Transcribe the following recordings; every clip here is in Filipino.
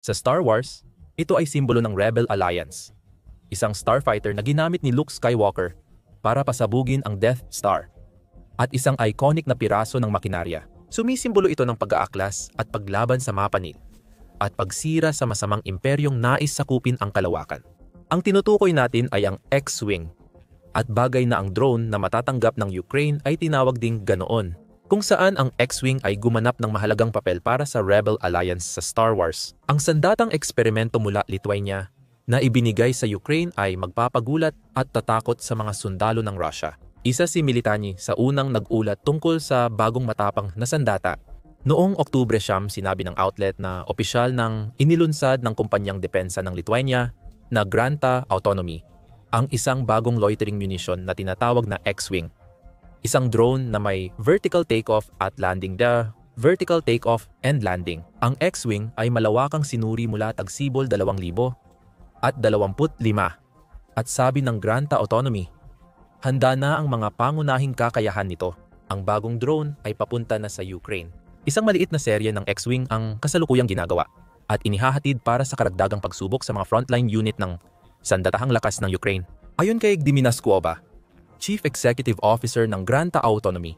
Sa Star Wars, ito ay simbolo ng Rebel Alliance, isang starfighter na ginamit ni Luke Skywalker para pasabugin ang Death Star, at isang iconic na piraso ng makinarya. Sumisimbolo ito ng pag-aaklas at paglaban sa mapanil, at pagsira sa masamang imperyong nais sakupin ang kalawakan. Ang tinutukoy natin ay ang X-Wing, at bagay na ang drone na matatanggap ng Ukraine ay tinawag ding ganoon, kung saan ang X-Wing ay gumanap ng mahalagang papel para sa Rebel Alliance sa Star Wars. Ang sandatang eksperimento mula Lithuania na ibinigay sa Ukraine ay magpapagulat at tatakot sa mga sundalo ng Russia. Isa si Militani sa unang nag-ulat tungkol sa bagong matapang na sandata. Noong Oktubre 9, sinabi ng outlet na opisyal ng inilunsad ng kumpanyang depensa ng Lithuania na Granta Autonomy ang isang bagong loitering munition na tinatawag na X-Wing. Isang drone na may vertical takeoff at landing. Vertical takeoff and landing. Ang X-Wing ay malawakang sinuri mula tagsibol 2,000 at 25. At sabi ng Granta Autonomy, handa na ang mga pangunahing kakayahan nito. Ang bagong drone ay papunta na sa Ukraine. Isang maliit na serye ng X-Wing ang kasalukuyang ginagawa at inihahatid para sa karagdagang pagsubok sa mga frontline unit ng sandatahang lakas ng Ukraine. Ayon kay Diminas Kuoba, Chief Executive Officer ng Granta Autonomy,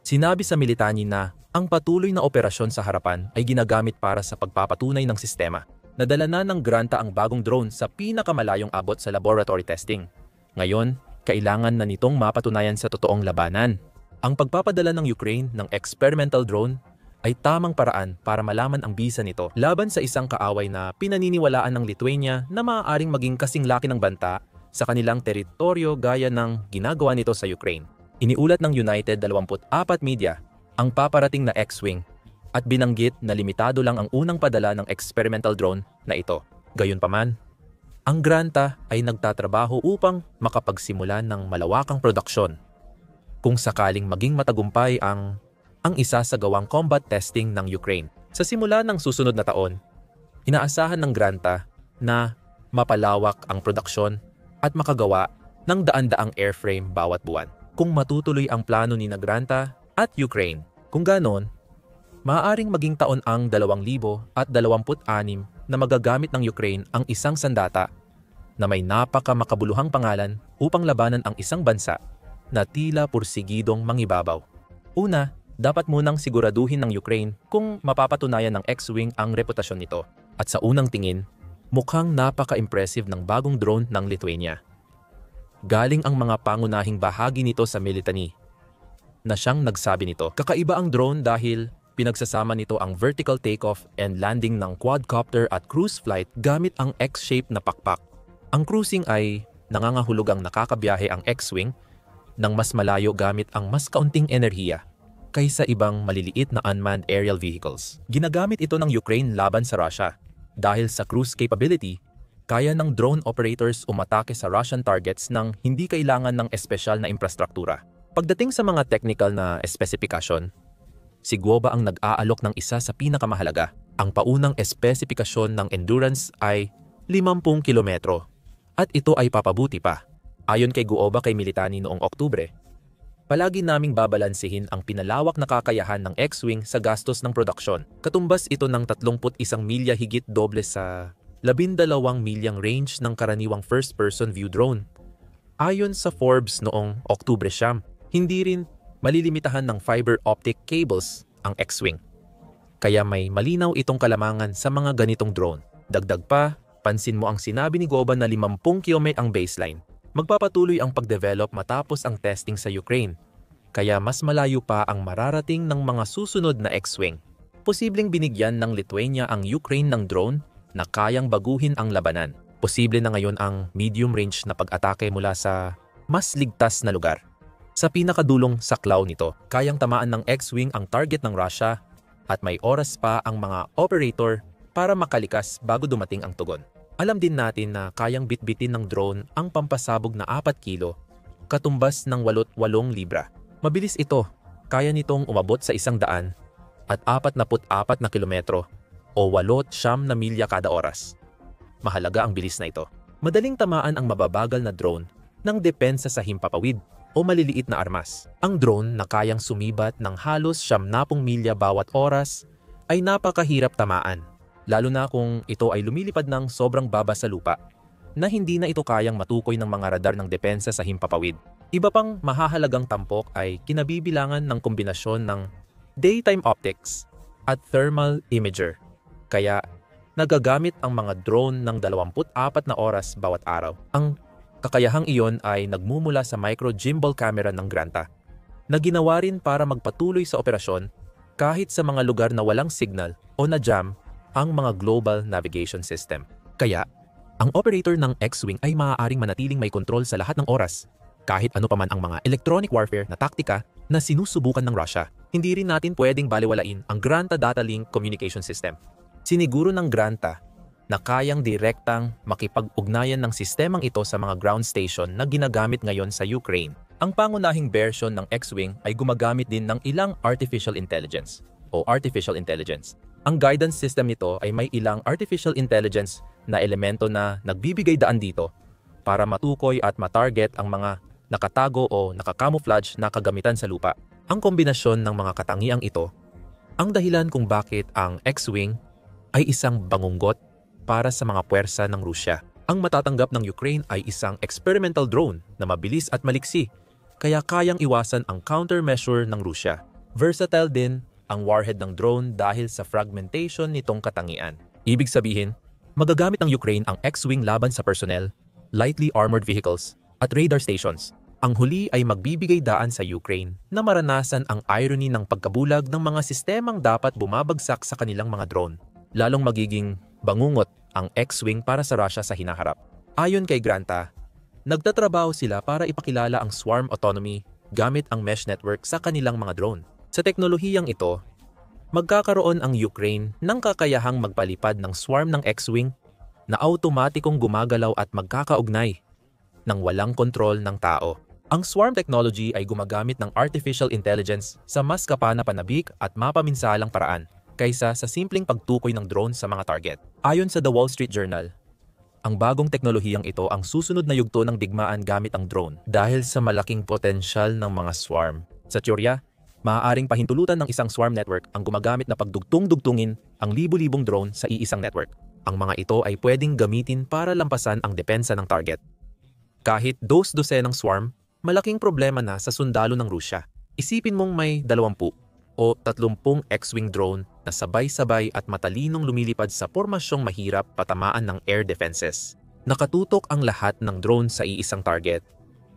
sinabi sa Militani na ang patuloy na operasyon sa harapan ay ginagamit para sa pagpapatunay ng sistema. Nadala na ng Granta ang bagong drone sa pinakamalayong abot sa laboratory testing. Ngayon, kailangan na nitong mapatunayan sa totoong labanan. Ang pagpapadala ng Ukraine ng experimental drone ay tamang paraan para malaman ang bisa nito laban sa isang kaaway na pinaniniwalaan ng Lithuania na maaaring maging kasing laki ng banta sa kanilang teritoryo gaya ng ginagawa nito sa Ukraine. Iniulat ng United 24 Media ang paparating na X-Wing at binanggit na limitado lang ang unang padala ng experimental drone na ito. Gayunpaman, ang Granta ay nagtatrabaho upang makapagsimula ng malawakang produksyon. Kung sakaling maging matagumpay ang isasagawang combat testing ng Ukraine. Sa simula ng susunod na taon, inaasahan ng Granta na mapalawak ang produksyon at makagawa ng daan-daang airframe bawat buwan. Kung matutuloy ang plano ni Granta at Ukraine, kung ganon, maaaring maging taon ang 2026 na magagamit ng Ukraine ang isang sandata na may napaka-makabuluhang pangalan upang labanan ang isang bansa na tila pursigidong mangibabaw. Una, dapat munang siguraduhin ng Ukraine kung mapapatunayan ng X-Wing ang reputasyon nito. At sa unang tingin, mukhang napaka-impressive ng bagong drone ng Lithuania. Galing ang mga pangunahing bahagi nito sa Militani na siyang nagsabi nito. Kakaiba ang drone dahil pinagsasama nito ang vertical takeoff and landing ng quadcopter at cruise flight gamit ang X-shape na pakpak. Ang cruising ay nangangahulugang nakakabiyahe ang X-Wing ng mas malayo gamit ang mas kaunting enerhiya kaysa ibang maliliit na unmanned aerial vehicles. Ginagamit ito ng Ukraine laban sa Russia. Dahil sa cruise capability, kaya ng drone operators umatake sa Russian targets nang hindi kailangan ng espesyal na infrastruktura. Pagdating sa mga technical na espesifikasyon, si Guoba ang nag-aalok ng isa sa pinakamahalaga. Ang paunang espesifikasyon ng endurance ay 50 kilometro at ito ay papabuti pa. Ayon kay Guoba kay Militani noong Oktubre, palagi naming babalansihin ang pinalawak na kakayahan ng X-Wing sa gastos ng produksyon. Katumbas ito ng 31 milya higit doble sa 12 milyang range ng karaniwang first-person view drone. Ayon sa Forbes noong Oktubre 9, hindi rin malilimitahan ng fiber optic cables ang X-Wing. Kaya may malinaw itong kalamangan sa mga ganitong drone. Dagdag pa, pansin mo ang sinabi ni Goban na 50 km ang baseline. Magpapatuloy ang pagdevelop matapos ang testing sa Ukraine, kaya mas malayo pa ang mararating ng mga susunod na X-Wing. Posibleng binigyan ng Lithuania ang Ukraine ng drone na kayang baguhin ang labanan. Posible na ngayon ang medium range na pag-atake mula sa mas ligtas na lugar. Sa pinakadulong saklaw nito, kayang tamaan ng X-Wing ang target ng Russia at may oras pa ang mga operator para makalikas bago dumating ang tugon. Alam din natin na kayang bitbitin ng drone ang pampasabog na 4 kilo, katumbas ng 8 libra. Mabilis ito, kaya nitong umabot sa 100 at 44 na kilometro o 8 na milya kada oras. Mahalaga ang bilis na ito. Madaling tamaan ang mababagal na drone ng depensa sa himpapawid o maliliit na armas. Ang drone na kayang sumibat ng halos 70 milya bawat oras ay napakahirap tamaan. lalo na kung ito ay lumilipad ng sobrang baba sa lupa na hindi na ito kayang matukoy ng mga radar ng depensa sa himpapawid. Iba pang mahahalagang tampok ay kinabibilangan ng kombinasyon ng daytime optics at thermal imager. Kaya nagagamit ang mga drone ng 24 na oras bawat araw. Ang kakayahang iyon ay nagmumula sa micro gimbal camera ng Granta na ginawa rin para magpatuloy sa operasyon kahit sa mga lugar na walang signal o na-jam ang mga global navigation system. Kaya, ang operator ng X-Wing ay maaaring manatiling may kontrol sa lahat ng oras, kahit ano paman ang mga electronic warfare na taktika na sinusubukan ng Russia. Hindi rin natin pwedeng baliwalain ang Granta Data Link Communication System. Siniguro ng Granta na kayang direktang makipag-ugnayan ng sistemang ito sa mga ground station na ginagamit ngayon sa Ukraine. Ang pangunahing version ng X-Wing ay gumagamit din ng ilang artificial intelligence o artificial intelligence. Ang guidance system nito ay may ilang artificial intelligence na elemento na nagbibigay daan dito para matukoy at matarget ang mga nakatago o nakakamuflage na kagamitan sa lupa. Ang kombinasyon ng mga katangiang ito ang dahilan kung bakit ang X-Wing ay isang bangunggot para sa mga puwersa ng Rusya. Ang matatanggap ng Ukraine ay isang experimental drone na mabilis at maliksi, kaya kayang iwasan ang countermeasure ng Rusya. Versatile din ang warhead ng drone dahil sa fragmentation nitong katangian. Ibig sabihin, magagamit ng Ukraine ang X-Wing laban sa personnel, lightly armored vehicles, at radar stations. Ang huli ay magbibigay daan sa Ukraine na maranasan ang irony ng pagkabulag ng mga sistemang dapat bumabagsak sa kanilang mga drone. Lalong magiging bangungot ang X-Wing para sa Russia sa hinaharap. Ayon kay Granta, nagtatrabaho sila para ipakilala ang swarm autonomy gamit ang mesh network sa kanilang mga drone. Sa teknolohiyang ito, magkakaroon ang Ukraine ng kakayahang magpalipad ng swarm ng X-Wing na automatikong gumagalaw at magkakaugnay nang walang kontrol ng tao. Ang swarm technology ay gumagamit ng artificial intelligence sa mas kapana-panabik at mapaminsalang paraan kaysa sa simpleng pagtukoy ng drone sa mga target. Ayon sa The Wall Street Journal, ang bagong teknolohiyang ito ang susunod na yugto ng digmaan gamit ang drone dahil sa malaking potensyal ng mga swarm. Sa teorya, maaaring pahintulutan ng isang swarm network ang gumagamit na pagdugtong-dugtungin ang libu-libong drone sa iisang network. Ang mga ito ay pwedeng gamitin para lampasan ang depensa ng target. Kahit dos-dosenang swarm, malaking problema na sa sundalo ng Rusya. Isipin mong may 20 o 30 X-Wing drone na sabay-sabay at matalinong lumilipad sa pormasyong mahirap patamaan ng air defenses. Nakatutok ang lahat ng drone sa iisang target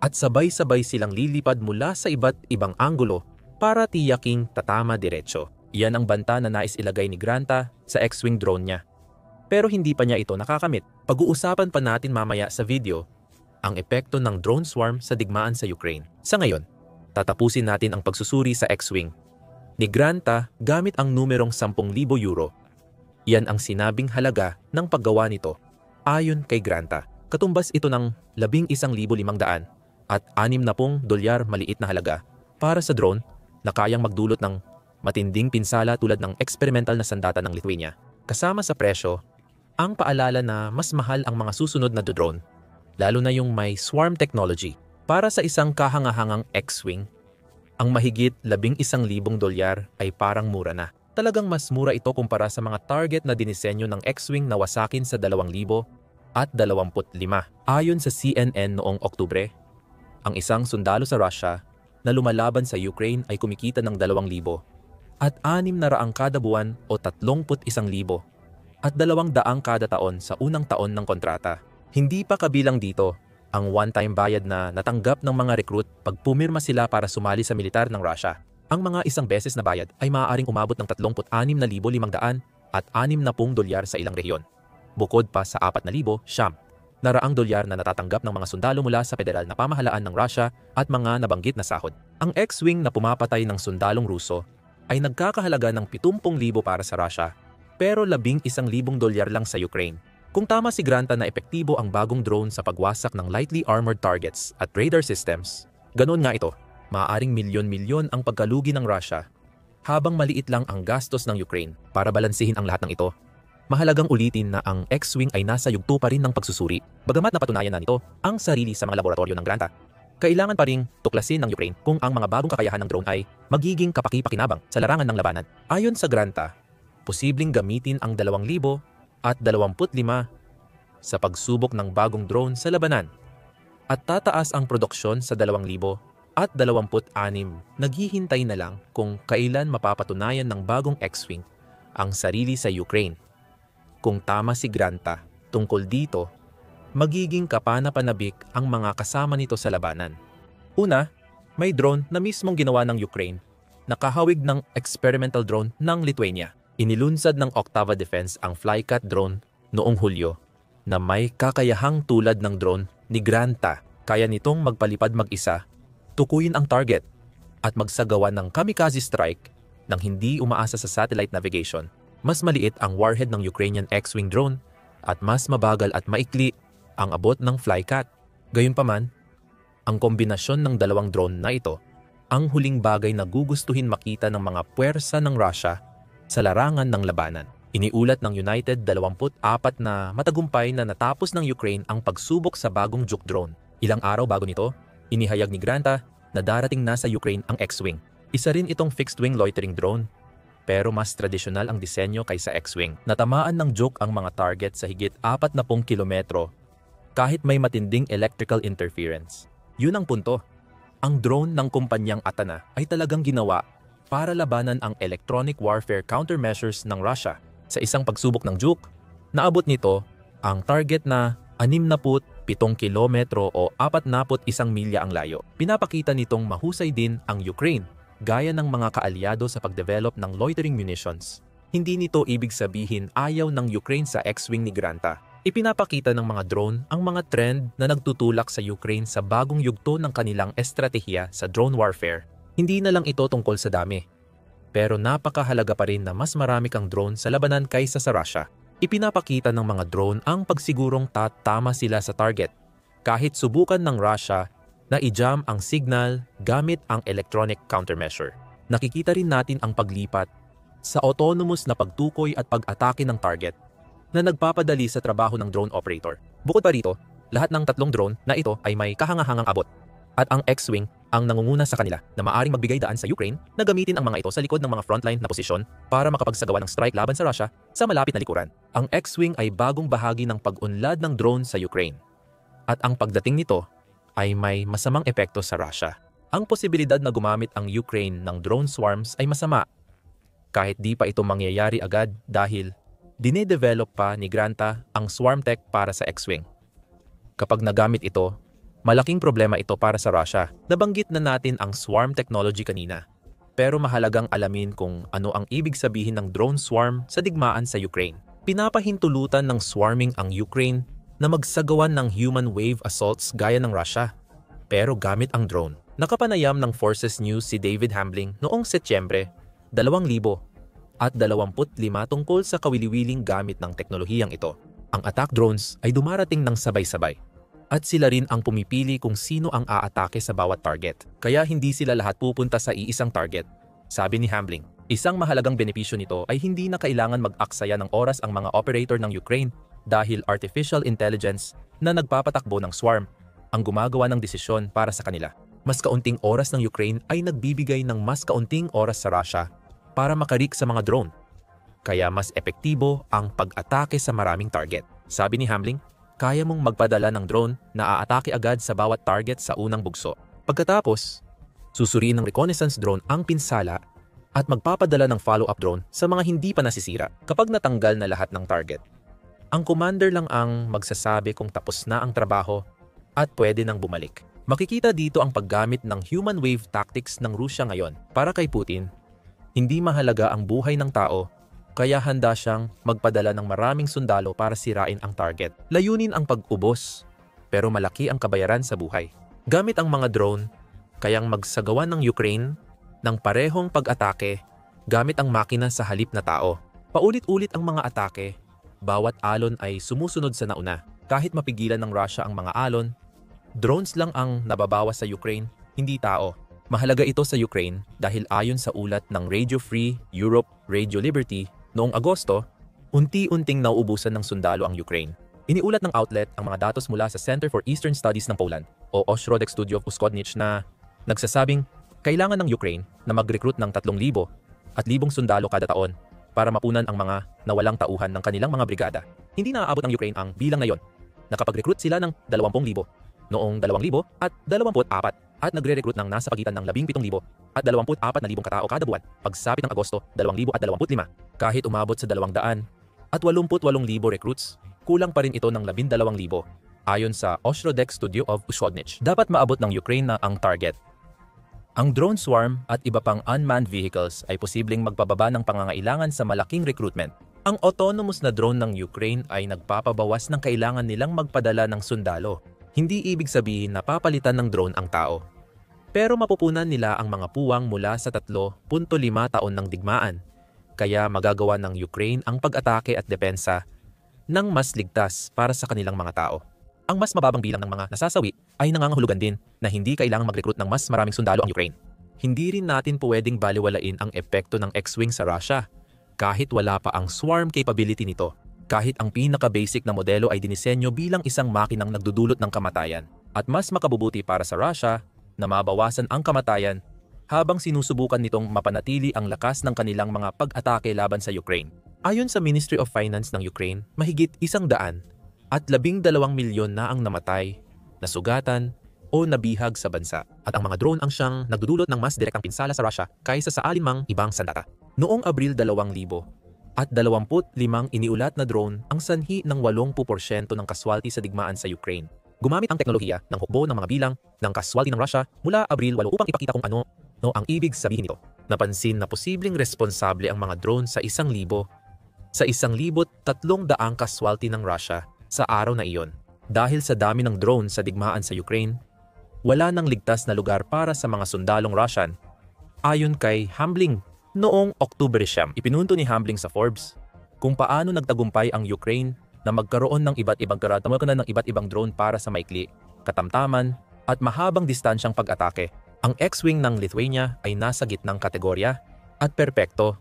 at sabay-sabay silang lilipad mula sa iba't ibang anggulo para tiyaking tatama diretso. Iyan ang banta na nais ilagay ni Granta sa X-Wing drone niya. Pero hindi pa niya ito nakakamit. Pag-uusapan pa natin mamaya sa video ang epekto ng drone swarm sa digmaan sa Ukraine. Sa ngayon, tatapusin natin ang pagsusuri sa X-Wing ni Granta gamit ang numerong 10,000 euro. Iyan ang sinabing halaga ng paggawa nito. Ayon kay Granta, katumbas ito ng 11,500 at $60 maliit na halaga para sa drone na kayang magdulot ng matinding pinsala tulad ng experimental na sandata ng Lithuania. Kasama sa presyo, ang paalala na mas mahal ang mga susunod na drone, lalo na yung may swarm technology. Para sa isang kahangahangang X-Wing, ang mahigit $11,000 ay parang mura na. Talagang mas mura ito kumpara sa mga target na dinisenyo ng X-Wing na wasakin sa 2,025. Ayon sa CNN noong Oktubre, ang isang sundalo sa Russia na lumalaban sa Ukraine ay kumikita ng 2,000 at 600 kada buwan o 31,000 at 200 kada taon sa unang taon ng kontrata. Hindi pa kabilang dito ang one-time bayad na natanggap ng mga recruit pag pumirma sila para sumali sa militar ng Russia. Ang mga isang beses na bayad ay maaaring umabot ng 36,500 at $60 sa ilang rehiyon. Bukod pa sa 4,000 $100 na natatanggap ng mga sundalo mula sa federal na pamahalaan ng Russia at mga nabanggit na sahod. Ang X-Wing na pumapatay ng sundalong Ruso ay nagkakahalaga ng 70,000 para sa Russia, pero $11,000 lang sa Ukraine. Kung tama si Granta na epektibo ang bagong drone sa pagwasak ng lightly armored targets at radar systems, ganoon nga ito, maaaring milyon-milyon ang pagkalugi ng Russia, habang maliit lang ang gastos ng Ukraine. Para balansihin ang lahat ng ito, mahalagang ulitin na ang X-Wing ay nasa yugto pa rin ng pagsusuri. Bagamat napatunayan na nito ang sarili sa mga laboratorio ng Granta, kailangan pa ring tuklasin ng Ukraine kung ang mga bagong kakayahan ng drone ay magiging kapaki-pakinabang sa larangan ng labanan. Ayon sa Granta, posibleng gamitin ang 2025 sa pagsubok ng bagong drone sa labanan at tataas ang produksyon sa 2026. Naghihintay na lang kung kailan mapapatunayan ng bagong X-Wing ang sarili sa Ukraine. Kung tama si Granta tungkol dito, magiging kapana-panabik ang mga kasama nito sa labanan. Una, may drone na mismong ginawa ng Ukraine, nakahawig ng experimental drone ng Lithuania. Inilunsad ng Oktava Defense ang Flycat drone noong Hulyo na may kakayahang tulad ng drone ni Granta. Kaya nitong magpalipad mag-isa, tukuyin ang target, at magsagawa ng kamikaze strike nang hindi umaasa sa satellite navigation. Mas maliit ang warhead ng Ukrainian X-Wing drone at mas mabagal at maikli ang abot ng Flycat. Gayunpaman, ang kombinasyon ng dalawang drone na ito ang huling bagay na gugustuhin makita ng mga puwersa ng Russia sa larangan ng labanan. Iniulat ng United 24 na matagumpay na natapos ng Ukraine ang pagsubok sa bagong Juke drone. Ilang araw bago nito, inihayag ni Granta na darating na sa Ukraine ang X-Wing. Isa rin itong fixed-wing loitering drone, pero mas tradisyonal ang disenyo kaysa X-Wing. Natamaan ng Juke ang mga target sa higit 40 kilometro kahit may matinding electrical interference. Yun ang punto. Ang drone ng kumpanyang Atana ay talagang ginawa para labanan ang electronic warfare countermeasures ng Russia. Sa isang pagsubok ng Juke, naabot nito ang target na 67 kilometro o 41 milya ang layo. Pinapakita nitong mahusay din ang Ukraine gaya ng mga kaalyado sa pagdevelop ng loitering munitions. Hindi nito ibig sabihin ayaw ng Ukraine sa X-Wing ni Granta. Ipinapakita ng mga drone ang mga trend na nagtutulak sa Ukraine sa bagong yugto ng kanilang estratehiya sa drone warfare. Hindi na lang ito tungkol sa dami, pero napakahalaga pa rin na mas marami kang drone sa labanan kaysa sa Russia. Ipinapakita ng mga drone ang pagsigurong tatama sila sa target, kahit subukan ng Russia na i-jam ang signal gamit ang electronic countermeasure. Nakikita rin natin ang paglipat sa autonomous na pagtukoy at pag-atake ng target na nagpapadali sa trabaho ng drone operator. Bukod pa rito, lahat ng tatlong drone na ito ay may kahangahangang abot. At ang X-Wing ang nangunguna sa kanila na maaring magbigay daan sa Ukraine na gamitin ang mga ito sa likod ng mga frontline na posisyon para makapagsagawa ng strike laban sa Russia sa malapit na likuran. Ang X-Wing ay bagong bahagi ng pag-unlad ng drone sa Ukraine. At ang pagdating nito ay may masamang epekto sa Russia. Ang posibilidad na gumamit ang Ukraine ng drone swarms ay masama, kahit di pa ito mangyayari agad dahil dinedevelop pa ni Granta ang swarm tech para sa X-Wing. Kapag nagamit ito, malaking problema ito para sa Russia. Nabanggit na natin ang swarm technology kanina. Pero mahalagang alamin kung ano ang ibig sabihin ng drone swarm sa digmaan sa Ukraine. Pinapahintulutan ng swarming ang Ukraine na magsagawan ng human wave assaults gaya ng Russia, pero gamit ang drone. Nakapanayam ng Forces News si David Hambling noong Setyembre 2025 tungkol sa kawili-wiling gamit ng teknolohiyang ito. Ang attack drones ay dumarating ng sabay-sabay, at sila rin ang pumipili kung sino ang aatake sa bawat target. Kaya hindi sila lahat pupunta sa iisang target. Sabi ni Hambling, isang mahalagang benepisyo nito ay hindi na kailangan mag-aksaya ng oras ang mga operator ng Ukraine dahil artificial intelligence na nagpapatakbo ng swarm ang gumagawa ng desisyon para sa kanila. Mas kaunting oras ng Ukraine ay nagbibigay ng mas kaunting oras sa Russia para makarik sa mga drone. Kaya mas epektibo ang pag-atake sa maraming target. Sabi ni Hambling, kaya mong magpadala ng drone na aatake agad sa bawat target sa unang bugso. Pagkatapos, susuriin ng reconnaissance drone ang pinsala at magpapadala ng follow-up drone sa mga hindi pa nasisira. Kapag natanggal na lahat ng target, ang commander lang ang magsasabi kung tapos na ang trabaho at pwede nang bumalik. Makikita dito ang paggamit ng human wave tactics ng Rusya ngayon. Para kay Putin, hindi mahalaga ang buhay ng tao, kaya handa siyang magpadala ng maraming sundalo para sirain ang target. Layunin ang pag-ubos, pero malaki ang kabayaran sa buhay. Gamit ang mga drone, kayang magsagawa ng Ukraine ng parehong pag-atake gamit ang makina sa halip na tao. Paulit-ulit ang mga atake, bawat alon ay sumusunod sa nauna. Kahit mapigilan ng Russia ang mga alon, drones lang ang nababawas sa Ukraine, hindi tao. Mahalaga ito sa Ukraine dahil ayon sa ulat ng Radio Free Europe Radio Liberty, noong Agosto, unti-unting nauubusan ng sundalo ang Ukraine. Iniulat ng outlet ang mga datos mula sa Center for Eastern Studies ng Poland o Ośrodek Studiów Wschodnich na nagsasabing kailangan ng Ukraine na mag-recruit ng 3,000 at 1,000 sundalo kada taon para mapunan ang mga nawalang tauhan ng kanilang mga brigada. Hindi naaabot ng Ukraine ang bilang na yon. Nakapag-recruit sila ng 20,000 noong 2024 at nagre-recruit ng nasa pagitan ng 17,000 at 24,000 katao kada buwan pagsapit ng Agosto 2025. Kahit umabot sa 200 at 88,000 recruits, kulang pa rin ito ng 12,000. Ayon sa Oshrodek Studio of Ushodnich, dapat maabot ng Ukraine na ang target. Ang drone swarm at iba pang unmanned vehicles ay posibleng magpababa ng pangangailangan sa malaking recruitment. Ang autonomous na drone ng Ukraine ay nagpapabawas ng kailangan nilang magpadala ng sundalo. Hindi ibig sabihin na papalitan ng drone ang tao. Pero mapupunan nila ang mga puwang mula sa 3.5 taon ng digmaan. Kaya magagawa ng Ukraine ang pag-atake at depensa ng mas ligtas para sa kanilang mga tao. Ang mas mababang bilang ng mga nasasawi ay nangangahulugan din na hindi kailangang mag-recruit ng mas maraming sundalo ang Ukraine. Hindi rin natin pwedeng baliwalain ang epekto ng X-Wing sa Russia. Kahit wala pa ang swarm capability nito, kahit ang pinaka-basic na modelo ay dinisenyo bilang isang makinang nagdudulot ng kamatayan. At mas makabubuti para sa Russia na mabawasan ang kamatayan habang sinusubukan nitong mapanatili ang lakas ng kanilang mga pag-atake laban sa Ukraine. Ayon sa Ministry of Finance ng Ukraine, mahigit 100 at 12 milyon na ang namatay, nasugatan o nabihag sa bansa. At ang mga drone ang siyang nagdudulot ng mas direktang pinsala sa Russia kaysa sa alinmang ibang sandata. Noong Abril 2000 at 25 iniulat na drone ang sanhi ng 80% ng kaswalti sa digmaan sa Ukraine. Gumamit ang teknolohiya ng hukbo ng mga bilang ng kaswalti ng Russia mula Abril 8 upang ipakita kung ano ang ibig sabihin nito. Napansin na posibleng responsable ang mga drone sa 1,000 sa 1,300 kaswalti ng Russia sa araw na iyon. Dahil sa dami ng drone sa digmaan sa Ukraine, wala nang ligtas na lugar para sa mga sundalong Russian. Ayon kay Hambling, noong Oktubre 9, ipinunto ni Hambling sa Forbes kung paano nagtagumpay ang Ukraine na magkaroon ng iba't ibang drone para sa maikli, katamtaman at mahabang distansyang pag-atake. Ang X-Wing ng Lithuania ay nasa gitnang kategorya at perpekto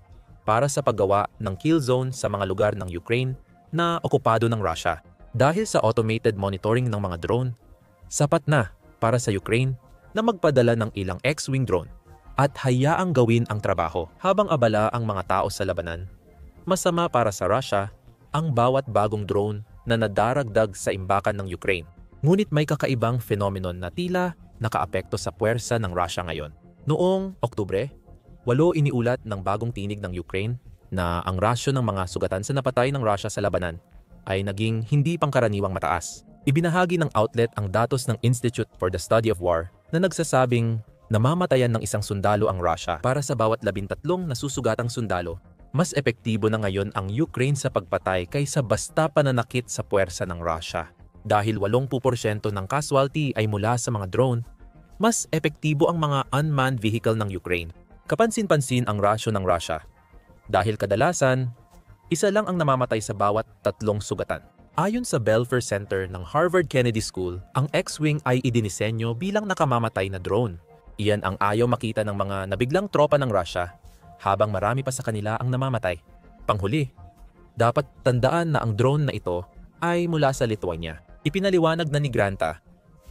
para sa paggawa ng kill zone sa mga lugar ng Ukraine na okupado ng Russia. Dahil sa automated monitoring ng mga drone, sapat na para sa Ukraine na magpadala ng ilang X-Wing drone at hayaang gawin ang trabaho habang abala ang mga tao sa labanan. Masama para sa Russia ang bawat bagong drone na nadaragdag sa imbakan ng Ukraine. Ngunit may kakaibang phenomenon na tila nakaapekto sa puwersa ng Russia ngayon. Noong Oktubre, 8 iniulat ng bagong tinig ng Ukraine na ang rasyo ng mga sugatan sa napatay ng Russia sa labanan ay naging hindi pangkaraniwang mataas. Ibinahagi ng outlet ang datos ng Institute for the Study of War na nagsasabing namamatayan ng isang sundalo ang Russia para sa bawat 13 nasusugatang sundalo. Mas epektibo na ngayon ang Ukraine sa pagpatay kaysa basta pananakit sa puwersa ng Russia. Dahil 80% ng casualty ay mula sa mga drone, mas epektibo ang mga unmanned vehicle ng Ukraine. Kapansin-pansin ang rasyo ng Russia. Dahil kadalasan, isa lang ang namamatay sa bawat 3 sugatan. Ayon sa Belfer Center ng Harvard Kennedy School, ang X-Wing ay idinisenyo bilang nakamamatay na drone. Iyan ang ayaw makita ng mga nabiglang tropa ng Russia habang marami pa sa kanila ang namamatay. Panghuli, dapat tandaan na ang drone na ito ay mula sa Lithuania. Ipinaliwanag na ni Granta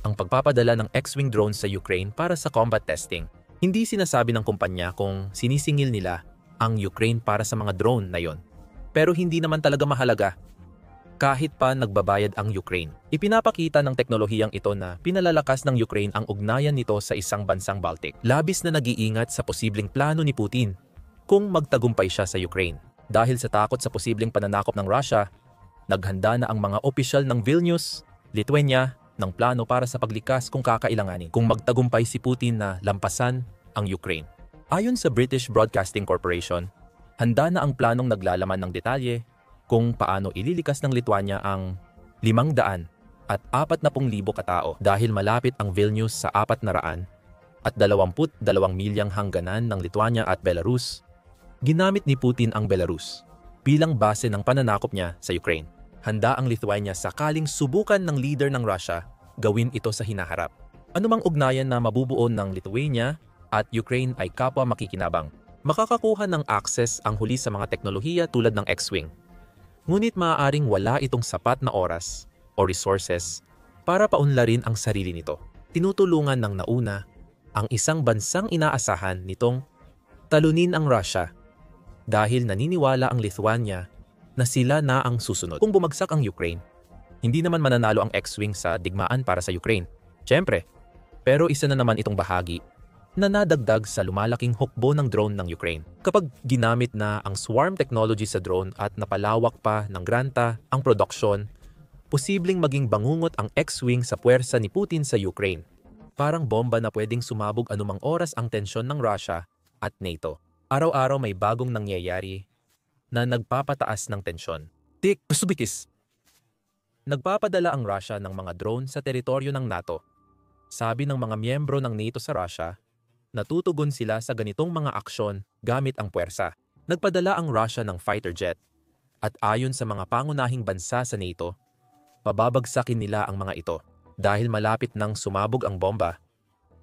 ang pagpapadala ng X-Wing drones sa Ukraine para sa combat testing. Hindi sinasabi ng kumpanya kung sinisingil nila ang Ukraine para sa mga drone na yon. Pero hindi naman talaga mahalaga kahit pa nagbabayad ang Ukraine. Ipinapakita ng teknolohiyang ito na pinalalakas ng Ukraine ang ugnayan nito sa isang bansang Baltic. Labis na nag-iingat sa posibleng plano ni Putin kung magtagumpay siya sa Ukraine. Dahil sa takot sa posibleng pananakop ng Russia, naghanda na ang mga opisyal ng Vilnius, Lithuania, ng plano para sa paglikas kung kakailanganin kung magtagumpay si Putin na lampasan ang Ukraine. Ayon sa British Broadcasting Corporation, handa na ang planong naglalaman ng detalye kung paano ililikas ng Lithuania ang 500 at 40,000 katao dahil malapit ang Vilnius sa 400 at 22 milyang hangganan ng Lithuania at Belarus. Ginamit ni Putin ang Belarus bilang base ng pananakop niya sa Ukraine. Handa ang Lithuania sakaling subukan ng leader ng Russia gawin ito sa hinaharap. Anumang ugnayan na mabubuo ng Lithuania at Ukraine ay kapwa makikinabang. Makakakuha ng access ang huli sa mga teknolohiya tulad ng X-Wing. Ngunit maaaring wala itong sapat na oras o resources para paunlarin ang sarili nito. Tinutulungan ng nauna ang isang bansang inaasahan nitong talunin ang Russia dahil naniniwala ang Lithuania na sila na ang susunod. Kung bumagsak ang Ukraine, hindi naman mananalo ang X-Wing sa digmaan para sa Ukraine. Siyempre, pero isa na naman itong bahagi na nadagdag sa lumalaking hukbo ng drone ng Ukraine. Kapag ginamit na ang swarm technology sa drone at napalawak pa ng granta ang production, posibleng maging bangungot ang X-Wing sa puwersa ni Putin sa Ukraine. Parang bomba na pwedeng sumabog anumang oras ang tensyon ng Russia at NATO. Araw-araw may bagong nangyayari na nagpapataas ng tensyon. Tik, Subikis. Nagpapadala ang Russia ng mga drone sa teritoryo ng NATO. Sabi ng mga miyembro ng NATO sa Russia, natutugon sila sa ganitong mga aksyon gamit ang puwersa. Nagpadala ang Russia ng fighter jet at ayon sa mga pangunahing bansa sa NATO, pababagsakin nila ang mga ito. Dahil malapit nang sumabog ang bomba,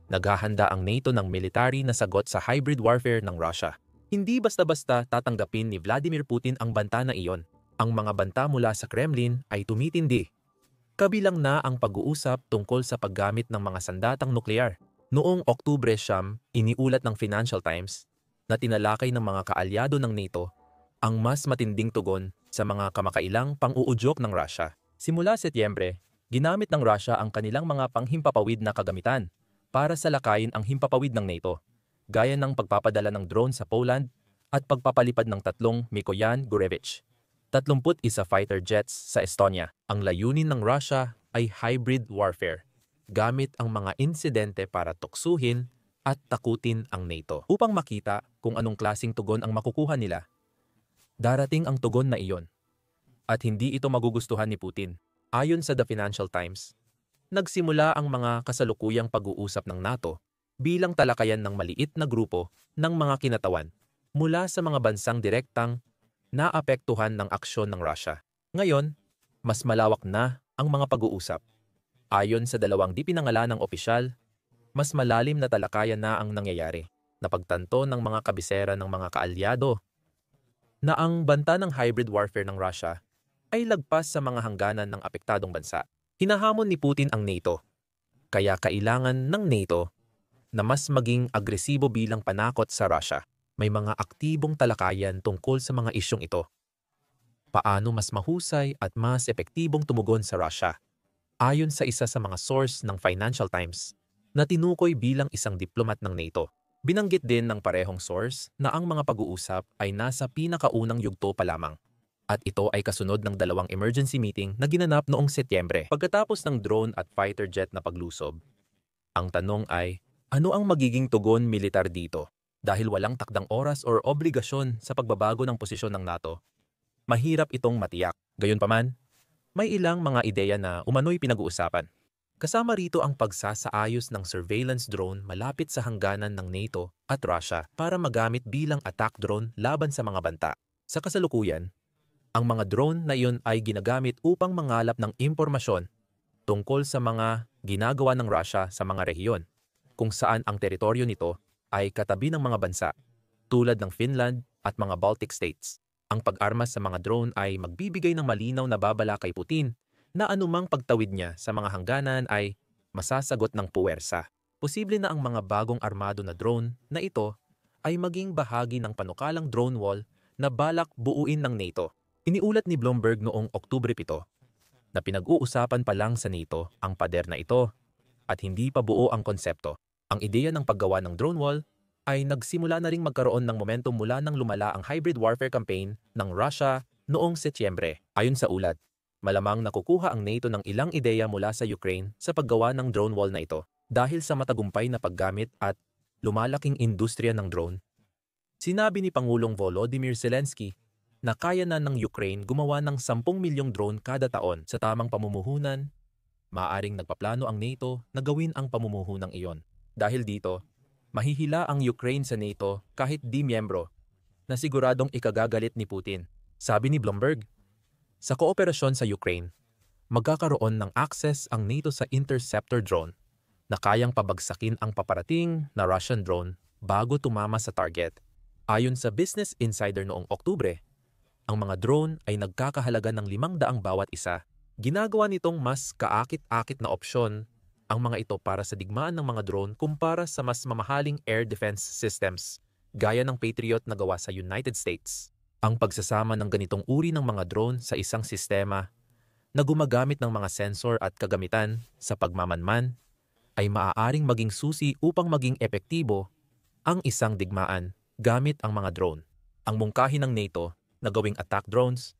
naghahanda ang NATO ng military na sagot sa hybrid warfare ng Russia. Hindi basta-basta tatanggapin ni Vladimir Putin ang banta na iyon. Ang mga banta mula sa Kremlin ay tumitindi. Kabilang na ang pag-uusap tungkol sa paggamit ng mga sandatang nuklear. Noong Oktubre 9, iniulat ng Financial Times na tinalakay ng mga kaalyado ng NATO ang mas matinding tugon sa mga kamakailang pang-uudyok ng Russia. Simula Setyembre, ginamit ng Russia ang kanilang mga panghimpapawid na kagamitan para salakayin ang himpapawid ng NATO, gaya ng pagpapadala ng drone sa Poland at pagpapalipad ng 3 Mikoyan Gurevich, 31 fighter jets sa Estonia. Ang layunin ng Russia ay hybrid warfare, gamit ang mga insidente para tuksuhin at takutin ang NATO. Upang makita kung anong klasing tugon ang makukuha nila, darating ang tugon na iyon. At hindi ito magugustuhan ni Putin. Ayon sa The Financial Times, nagsimula ang mga kasalukuyang pag-uusap ng NATO bilang talakayan ng maliit na grupo ng mga kinatawan mula sa mga bansang direktang naapektuhan ng aksyon ng Russia. Ngayon, mas malawak na ang mga pag-uusap. Ayon sa dalawang di pinangalanang opisyal, mas malalim na talakayan na ang nangyayari. Napagtanto ng mga kabisera ng mga kaalyado na ang banta ng hybrid warfare ng Russia ay lagpas sa mga hangganan ng apektadong bansa. Hinahamon ni Putin ang NATO, kaya kailangan ng NATO na mas maging agresibo bilang panakot sa Russia. May mga aktibong talakayan tungkol sa mga isyong ito. Paano mas mahusay at mas epektibong tumugon sa Russia? Ayon sa isa sa mga source ng Financial Times na tinukoy bilang isang diplomat ng NATO. Binanggit din ng parehong source na ang mga pag-uusap ay nasa pinakaunang yugto pa lamang. At ito ay kasunod ng 2 emergency meeting na ginanap noong Setyembre. Pagkatapos ng drone at fighter jet na paglusob, ang tanong ay, ano ang magiging tugon militar dito? Dahil walang takdang oras or obligasyon sa pagbabago ng posisyon ng NATO, mahirap itong matiyak. Gayunpaman, may ilang mga ideya na umano'y pinag-uusapan. Kasama rito ang pagsasaayos ng surveillance drone malapit sa hangganan ng NATO at Russia para magamit bilang attack drone laban sa mga banta. Sa kasalukuyan, ang mga drone na iyon ay ginagamit upang mangalap ng impormasyon tungkol sa mga ginagawa ng Russia sa mga rehiyon, kung saan ang teritoryo nito ay katabi ng mga bansa tulad ng Finland at mga Baltic states. Ang pag-armas sa mga drone ay magbibigay ng malinaw na babala kay Putin na anumang pagtawid niya sa mga hangganan ay masasagot ng puwersa. Posible na ang mga bagong armado na drone na ito ay maging bahagi ng panukalang drone wall na balak buuin ng NATO. Iniulat ni Bloomberg noong Oktubre 7 na pinag-uusapan pa lang sa NATO ang pader na ito at hindi pa buo ang konsepto. Ang ideya ng paggawa ng drone wall ay nagsimula na ring magkaroon ng momentum mula nang lumala ang hybrid warfare campaign ng Russia noong Setyembre. Ayon sa ulat, malamang nakukuha ang NATO ng ilang ideya mula sa Ukraine sa paggawa ng drone wall na ito. Dahil sa matagumpay na paggamit at lumalaking industriya ng drone, sinabi ni Pangulong Volodymyr Zelensky na kaya na ng Ukraine gumawa ng 10 milyong drone kada taon. Sa tamang pamumuhunan, maaaring nagpaplano ang NATO na gawin ang pamumuhunang iyon. Dahil dito, mahihila ang Ukraine sa NATO kahit di miyembro na siguradong ikagagalit ni Putin. Sabi ni Bloomberg, sa kooperasyon sa Ukraine, magkakaroon ng access ang NATO sa interceptor drone na kayang pabagsakin ang paparating na Russian drone bago tumama sa target. Ayon sa Business Insider noong Oktubre, ang mga drone ay nagkakahalaga ng 500 bawat isa. Ginagawa nitong mas kaakit-akit na opsyon ang mga ito para sa digmaan ng mga drone kumpara sa mas mamahaling air defense systems gaya ng Patriot na gawa sa United States. Ang pagsasama ng ganitong uri ng mga drone sa isang sistema na gumagamit ng mga sensor at kagamitan sa pagmamanman ay maaaring maging susi upang maging epektibo ang isang digmaan gamit ang mga drone. Ang mungkahi ng NATO na gawing attack drones,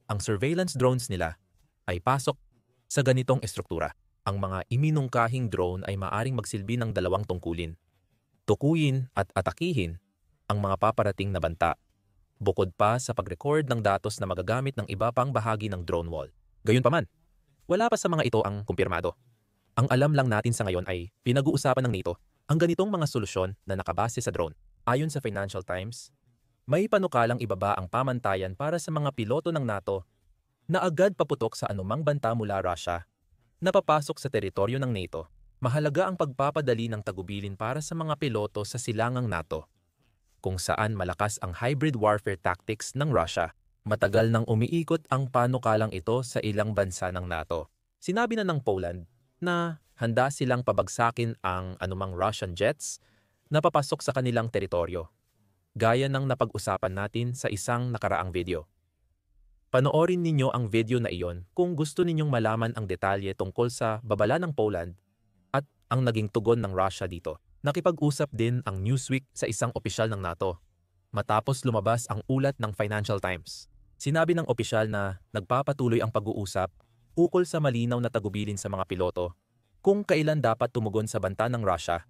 ang surveillance drones nila ay pasok sa ganitong estruktura. Ang mga iminungkahing drone ay maaaring magsilbi ng dalawang tungkulin: tukuyin at atakihin ang mga paparating na banta, bukod pa sa pag-record ng datos na magagamit ng iba pang bahagi ng drone wall. Gayunpaman, wala pa sa mga ito ang kumpirmado. Ang alam lang natin sa ngayon ay pinag-uusapan ng NATO ang ganitong mga solusyon na nakabase sa drone. Ayon sa Financial Times, may panukalang ibaba ang pamantayan para sa mga piloto ng NATO na agad paputok sa anumang banta mula Russia na papasok sa teritoryo ng NATO. Mahalaga ang pagpapadali ng tagubilin para sa mga piloto sa silangang NATO, kung saan malakas ang hybrid warfare tactics ng Russia. Matagal nang umiikot ang panukalang ito sa ilang bansa ng NATO. Sinabi na ng Poland na handa silang pabagsakin ang anumang Russian jets na papasok sa kanilang teritoryo, gaya ng napag-usapan natin sa isang nakaraang video. Panoorin ninyo ang video na iyon kung gusto ninyong malaman ang detalye tungkol sa babala ng Poland at ang naging tugon ng Russia dito. Nakipag-usap din ang Newsweek sa isang opisyal ng NATO matapos lumabas ang ulat ng Financial Times. Sinabi ng opisyal na nagpapatuloy ang pag-uusap ukol sa malinaw na tagubilin sa mga piloto kung kailan dapat tumugon sa banta ng Russia,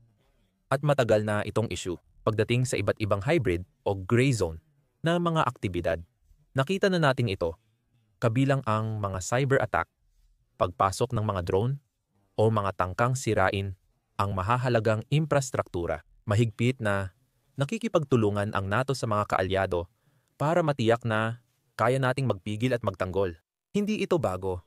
at matagal na itong issue pagdating sa iba't ibang hybrid o gray zone na mga aktibidad. Nakita na natin ito, kabilang ang mga cyber attack, pagpasok ng mga drone, o mga tangkang sirain ang mahahalagang infrastruktura. Mahigpit na nakikipagtulungan ang NATO sa mga kaalyado para matiyak na kaya nating magpigil at magtanggol. Hindi ito bago,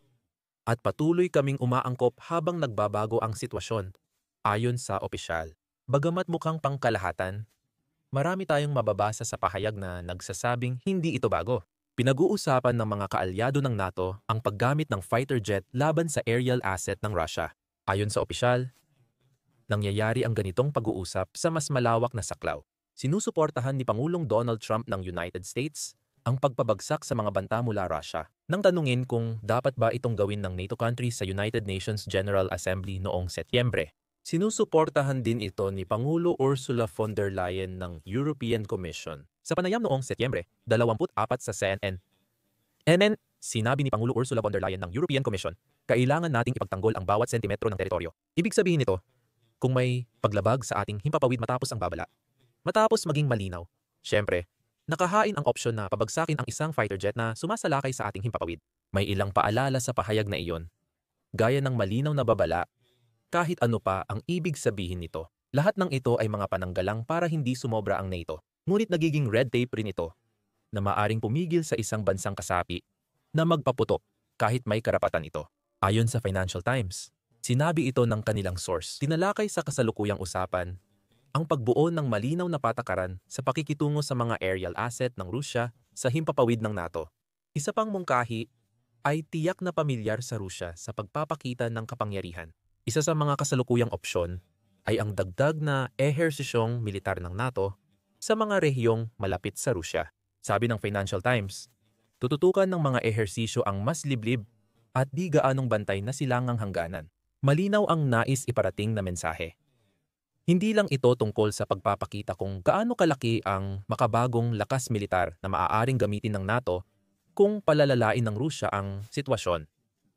at patuloy kaming umaangkop habang nagbabago ang sitwasyon, ayon sa opisyal. Bagamat mukhang pangkalahatan, marami tayong mababasa sa pahayag na nagsasabing hindi ito bago. Pinag-uusapan ng mga kaalyado ng NATO ang paggamit ng fighter jet laban sa aerial asset ng Russia. Ayon sa opisyal, nangyayari ang ganitong pag-uusap sa mas malawak na saklaw. Sinusuportahan ni Pangulong Donald Trump ng United States ang pagpabagsak sa mga banta mula Russia. Nang tanungin kung dapat ba itong gawin ng NATO countries sa United Nations General Assembly noong Setyembre, sinusuportahan din ito ni Pangulo Ursula von der Leyen ng European Commission. Sa panayam noong Setyembre 24 sa CNN, sinabi ni Pangulo Ursula von der Leyen ng European Commission, kailangan nating ipagtanggol ang bawat sentimetro ng teritoryo. Ibig sabihin nito, kung may paglabag sa ating himpapawid matapos ang babala, matapos maging malinaw, syempre, nakahain ang opsyon na pabagsakin ang isang fighter jet na sumasalakay sa ating himpapawid. May ilang paalala sa pahayag na iyon, gaya ng malinaw na babala, kahit ano pa ang ibig sabihin nito. Lahat ng ito ay mga pananggalang para hindi sumobra ang NATO. Ngunit nagiging red tape rin ito na maaring pumigil sa isang bansang kasapi na magpaputok kahit may karapatan ito. Ayon sa Financial Times, sinabi ito ng kanilang source. Tinalakay sa kasalukuyang usapan ang pagbuo ng malinaw na patakaran sa pakikitungo sa mga aerial asset ng Rusya sa himpapawid ng NATO. Isa pang mungkahi ay tiyak na pamilyar sa Rusya sa pagpapakita ng kapangyarihan. Isa sa mga kasalukuyang opsyon ay ang dagdag na ehersisyong militar ng NATO sa mga rehiyong malapit sa Rusya. Sabi ng Financial Times, tututukan ng mga ehersisyo ang mas liblib at di gaanong bantay na silangang hangganan. Malinaw ang nais iparating na mensahe. Hindi lang ito tungkol sa pagpapakita kung gaano kalaki ang makabagong lakas militar na maaaring gamitin ng NATO kung palalalain ng Rusya ang sitwasyon,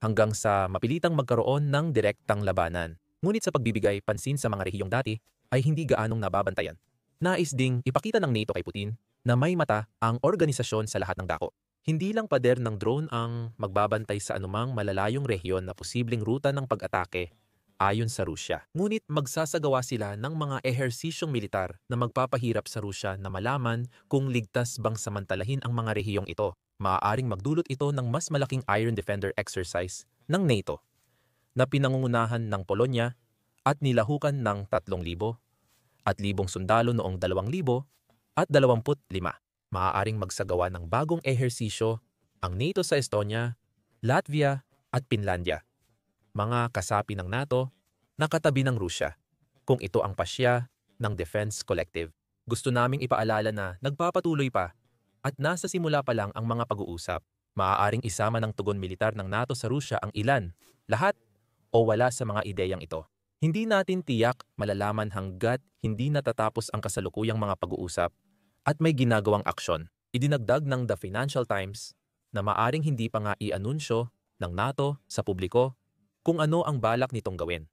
hanggang sa mapilitang magkaroon ng direktang labanan. Ngunit sa pagbibigay pansin sa mga rehiyong dati ay hindi gaanong nababantayan. Nais ding ipakita ng NATO kay Putin na may mata ang organisasyon sa lahat ng dako. Hindi lang pader ng drone ang magbabantay sa anumang malalayong rehiyon na posibleng ruta ng pag-atake ayon sa Rusya. Ngunit magsasagawa sila ng mga ehersisyong militar na magpapahirap sa Rusya na malaman kung ligtas bang samantalahin ang mga rehiyong ito. Maaaring magdulot ito ng mas malaking Iron Defender exercise ng NATO na pinangungunahan ng Polonya at nilahukan ng 3,000 at 1,000 sundalo noong 2025. Maaaring magsagawa ng bagong ehersisyo ang NATO sa Estonia, Latvia at Finlandia, mga kasapi ng NATO na katabi ng Rusya, kung ito ang pasya ng Defense Collective. Gusto naming ipaalala na nagpapatuloy pa at nasa simula pa lang ang mga pag-uusap. Maaaring isama ng tugon militar ng NATO sa Rusya ang ilan, lahat, o wala sa mga ideyang ito. Hindi natin tiyak malalaman hanggat hindi natatapos ang kasalukuyang mga pag-uusap at may ginagawang aksyon. Idinagdag ng The Financial Times na maaring hindi pa nga i-anunsyo ng NATO sa publiko kung ano ang balak nitong gawin.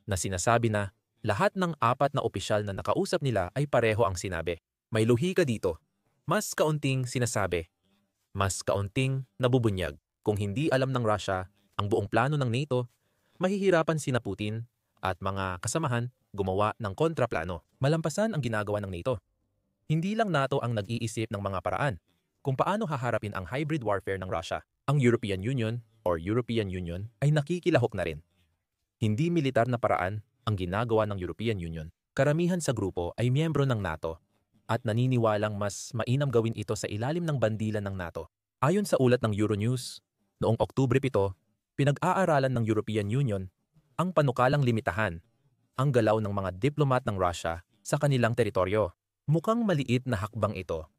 Na sinasabi na lahat ng 4 na opisyal na nakausap nila ay pareho ang sinabi. May luhika dito. Mas kaunting sinasabi. Mas kaunting nabubunyag. Kung hindi alam ng Russia ang buong plano ng NATO, mahihirapan sina Putin at mga kasamahan gumawa ng kontraplano. Malampasan ang ginagawa ng NATO. Hindi lang NATO ang nag-iisip ng mga paraan kung paano haharapin ang hybrid warfare ng Russia. Ang European Union ay nakikilahok na rin. Hindi militar na paraan ang ginagawa ng European Union. Karamihan sa grupo ay miyembro ng NATO at naniniwalang mas mainam gawin ito sa ilalim ng bandila ng NATO. Ayon sa ulat ng Euronews, noong Oktubre 7, pinag-aaralan ng European Union ang panukalang limitahan ang galaw ng mga diplomat ng Russia sa kanilang teritoryo. Mukhang maliit na hakbang ito,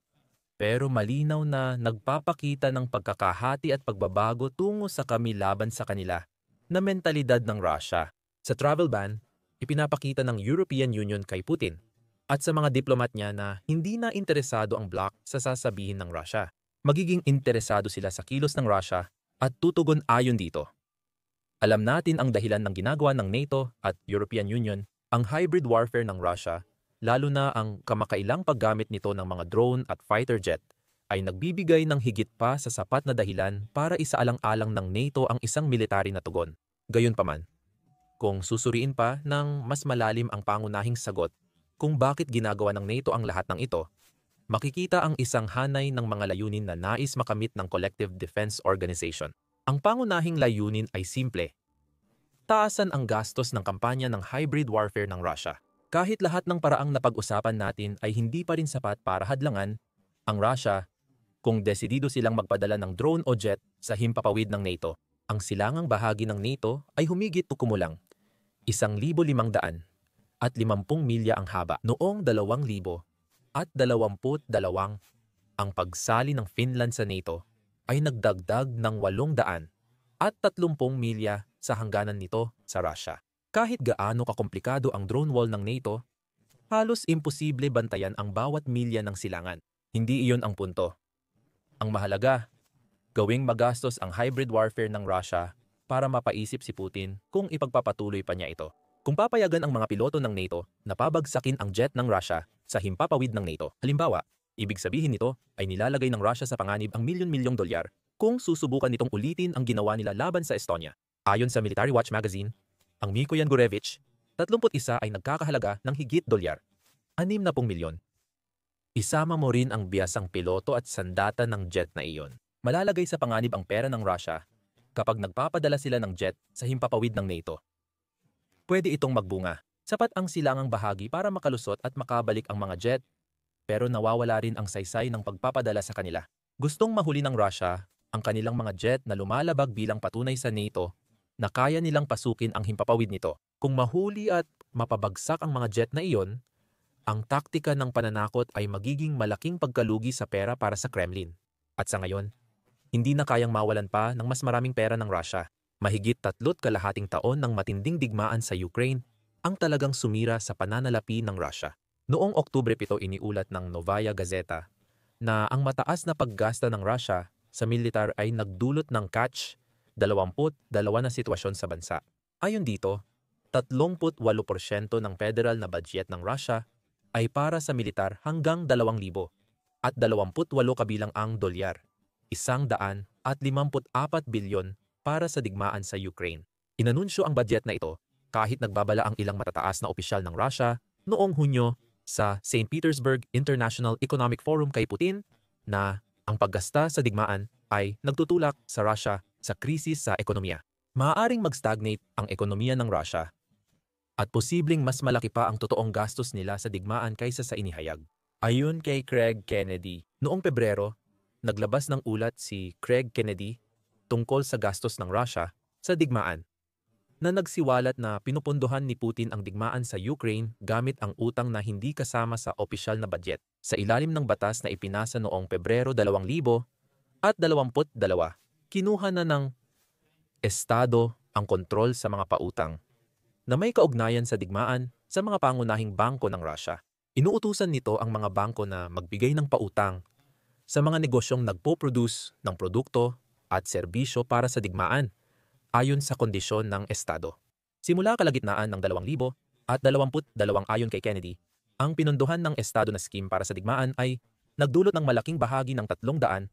pero malinaw na nagpapakita ng pagkakahati at pagbabago tungo sa laban sa kanila na mentalidad ng Russia. Sa travel ban, ipinapakita ng European Union kay Putin at sa mga diplomat niya na hindi na interesado ang bloc sa sasabihin ng Russia. Magiging interesado sila sa kilos ng Russia at tutugon ayon dito. Alam natin ang dahilan ng ginagawa ng NATO at European Union, ang hybrid warfare ng Russia, lalo na ang kamakailang paggamit nito ng mga drone at fighter jet, ay nagbibigay ng higit pa sa sapat na dahilan para isaalang-alang ng NATO ang isang military na tugon. Gayunpaman, kung susuriin pa ng mas malalim ang pangunahing sagot kung bakit ginagawa ng NATO ang lahat ng ito, makikita ang isang hanay ng mga layunin na nais makamit ng Collective Defense Organization. Ang pangunahing layunin ay simple. Taasan ang gastos ng kampanya ng hybrid warfare ng Russia. Kahit lahat ng paraang napag-usapan natin ay hindi pa rin sapat para hadlangan ang Russia kung desidido silang magpadala ng drone o jet sa himpapawid ng NATO. Ang silangang bahagi ng NATO ay humigit o kumulang 1,500 at 50 milya ang haba. Noong 2022, ang pagsali ng Finland sa NATO ay nagdagdag ng 800 at 30 milya sa hangganan nito sa Russia. Kahit gaano kakomplikado ang drone wall ng NATO, halos imposible bantayan ang bawat milya ng silangan. Hindi iyon ang punto. Ang mahalaga, gawing magastos ang hybrid warfare ng Russia para mapaisip si Putin kung ipagpapatuloy pa niya ito. Kung papayagan ang mga piloto ng NATO na pabagsakin ang jet ng Russia sa himpapawid ng NATO, halimbawa, ibig sabihin nito ay nilalagay ng Russia sa panganib ang milyon-milyong dolyar kung susubukan nitong ulitin ang ginawa nila laban sa Estonia. Ayon sa Military Watch magazine, ang Mikoyan Gurevich, 31 ay nagkakahalaga ng higit dolyar, 60 milyon. Isama mo rin ang biyasang piloto at sandata ng jet na iyon. Malalagay sa panganib ang pera ng Russia kapag nagpapadala sila ng jet sa himpapawid ng NATO. Pwede itong magbunga. Sapat ang silangang bahagi para makalusot at makabalik ang mga jet, pero nawawala rin ang saysay ng pagpapadala sa kanila. Gustong mahuli ng Russia ang kanilang mga jet na lumalabag bilang patunay sa NATO na kaya nilang pasukin ang himpapawid nito. Kung mahuli at mapabagsak ang mga jet na iyon, ang taktika ng pananakot ay magiging malaking pagkalugi sa pera para sa Kremlin. At sa ngayon, hindi na kayang mawalan pa ng mas maraming pera ng Russia. Mahigit 3.5 taon ng matinding digmaan sa Ukraine ang talagang sumira sa pananalapi ng Russia. Noong Oktubre 7 iniulat ng Novaya Gazeta na ang mataas na paggasta ng Russia sa militar ay nagdulot ng catch-22 na sitwasyon sa bansa. Ayon dito, 38% ng federal na budget ng Russia ay para sa militar hanggang 2,000 at 28 kabilang ang dolyar, 154 bilyon para sa digmaan sa Ukraine. Inanunsyo ang budget na ito kahit nagbabala ang ilang matataas na opisyal ng Russia noong Hunyo sa St. Petersburg International Economic Forum kay Putin na ang paggasta sa digmaan ay nagtutulak sa Russia sa krisis sa ekonomiya. Maaaring mag-stagnate ang ekonomiya ng Russia at posibleng mas malaki pa ang totoong gastos nila sa digmaan kaysa sa inihayag. Ayon kay Craig Kennedy, noong Pebrero, naglabas ng ulat si Craig Kennedy tungkol sa gastos ng Russia sa digmaan. na nagsiwalat na pinupunduhan ni Putin ang digmaan sa Ukraine gamit ang utang na hindi kasama sa opisyal na budget sa ilalim ng batas na ipinasa noong Pebrero 2022. Kinuha na ng Estado ang kontrol sa mga pautang na may kaugnayan sa digmaan sa mga pangunahing bangko ng Russia. Inuutusan nito ang mga bangko na magbigay ng pautang sa mga negosyong nagpo-produce ng produkto at serbisyo para sa digmaan ayon sa kondisyon ng Estado. Simula kalagitnaan ng 2022 ayon kay Kennedy, ang pinunduhan ng Estado na scheme para sa digmaan ay nagdulot ng malaking bahagi ng 366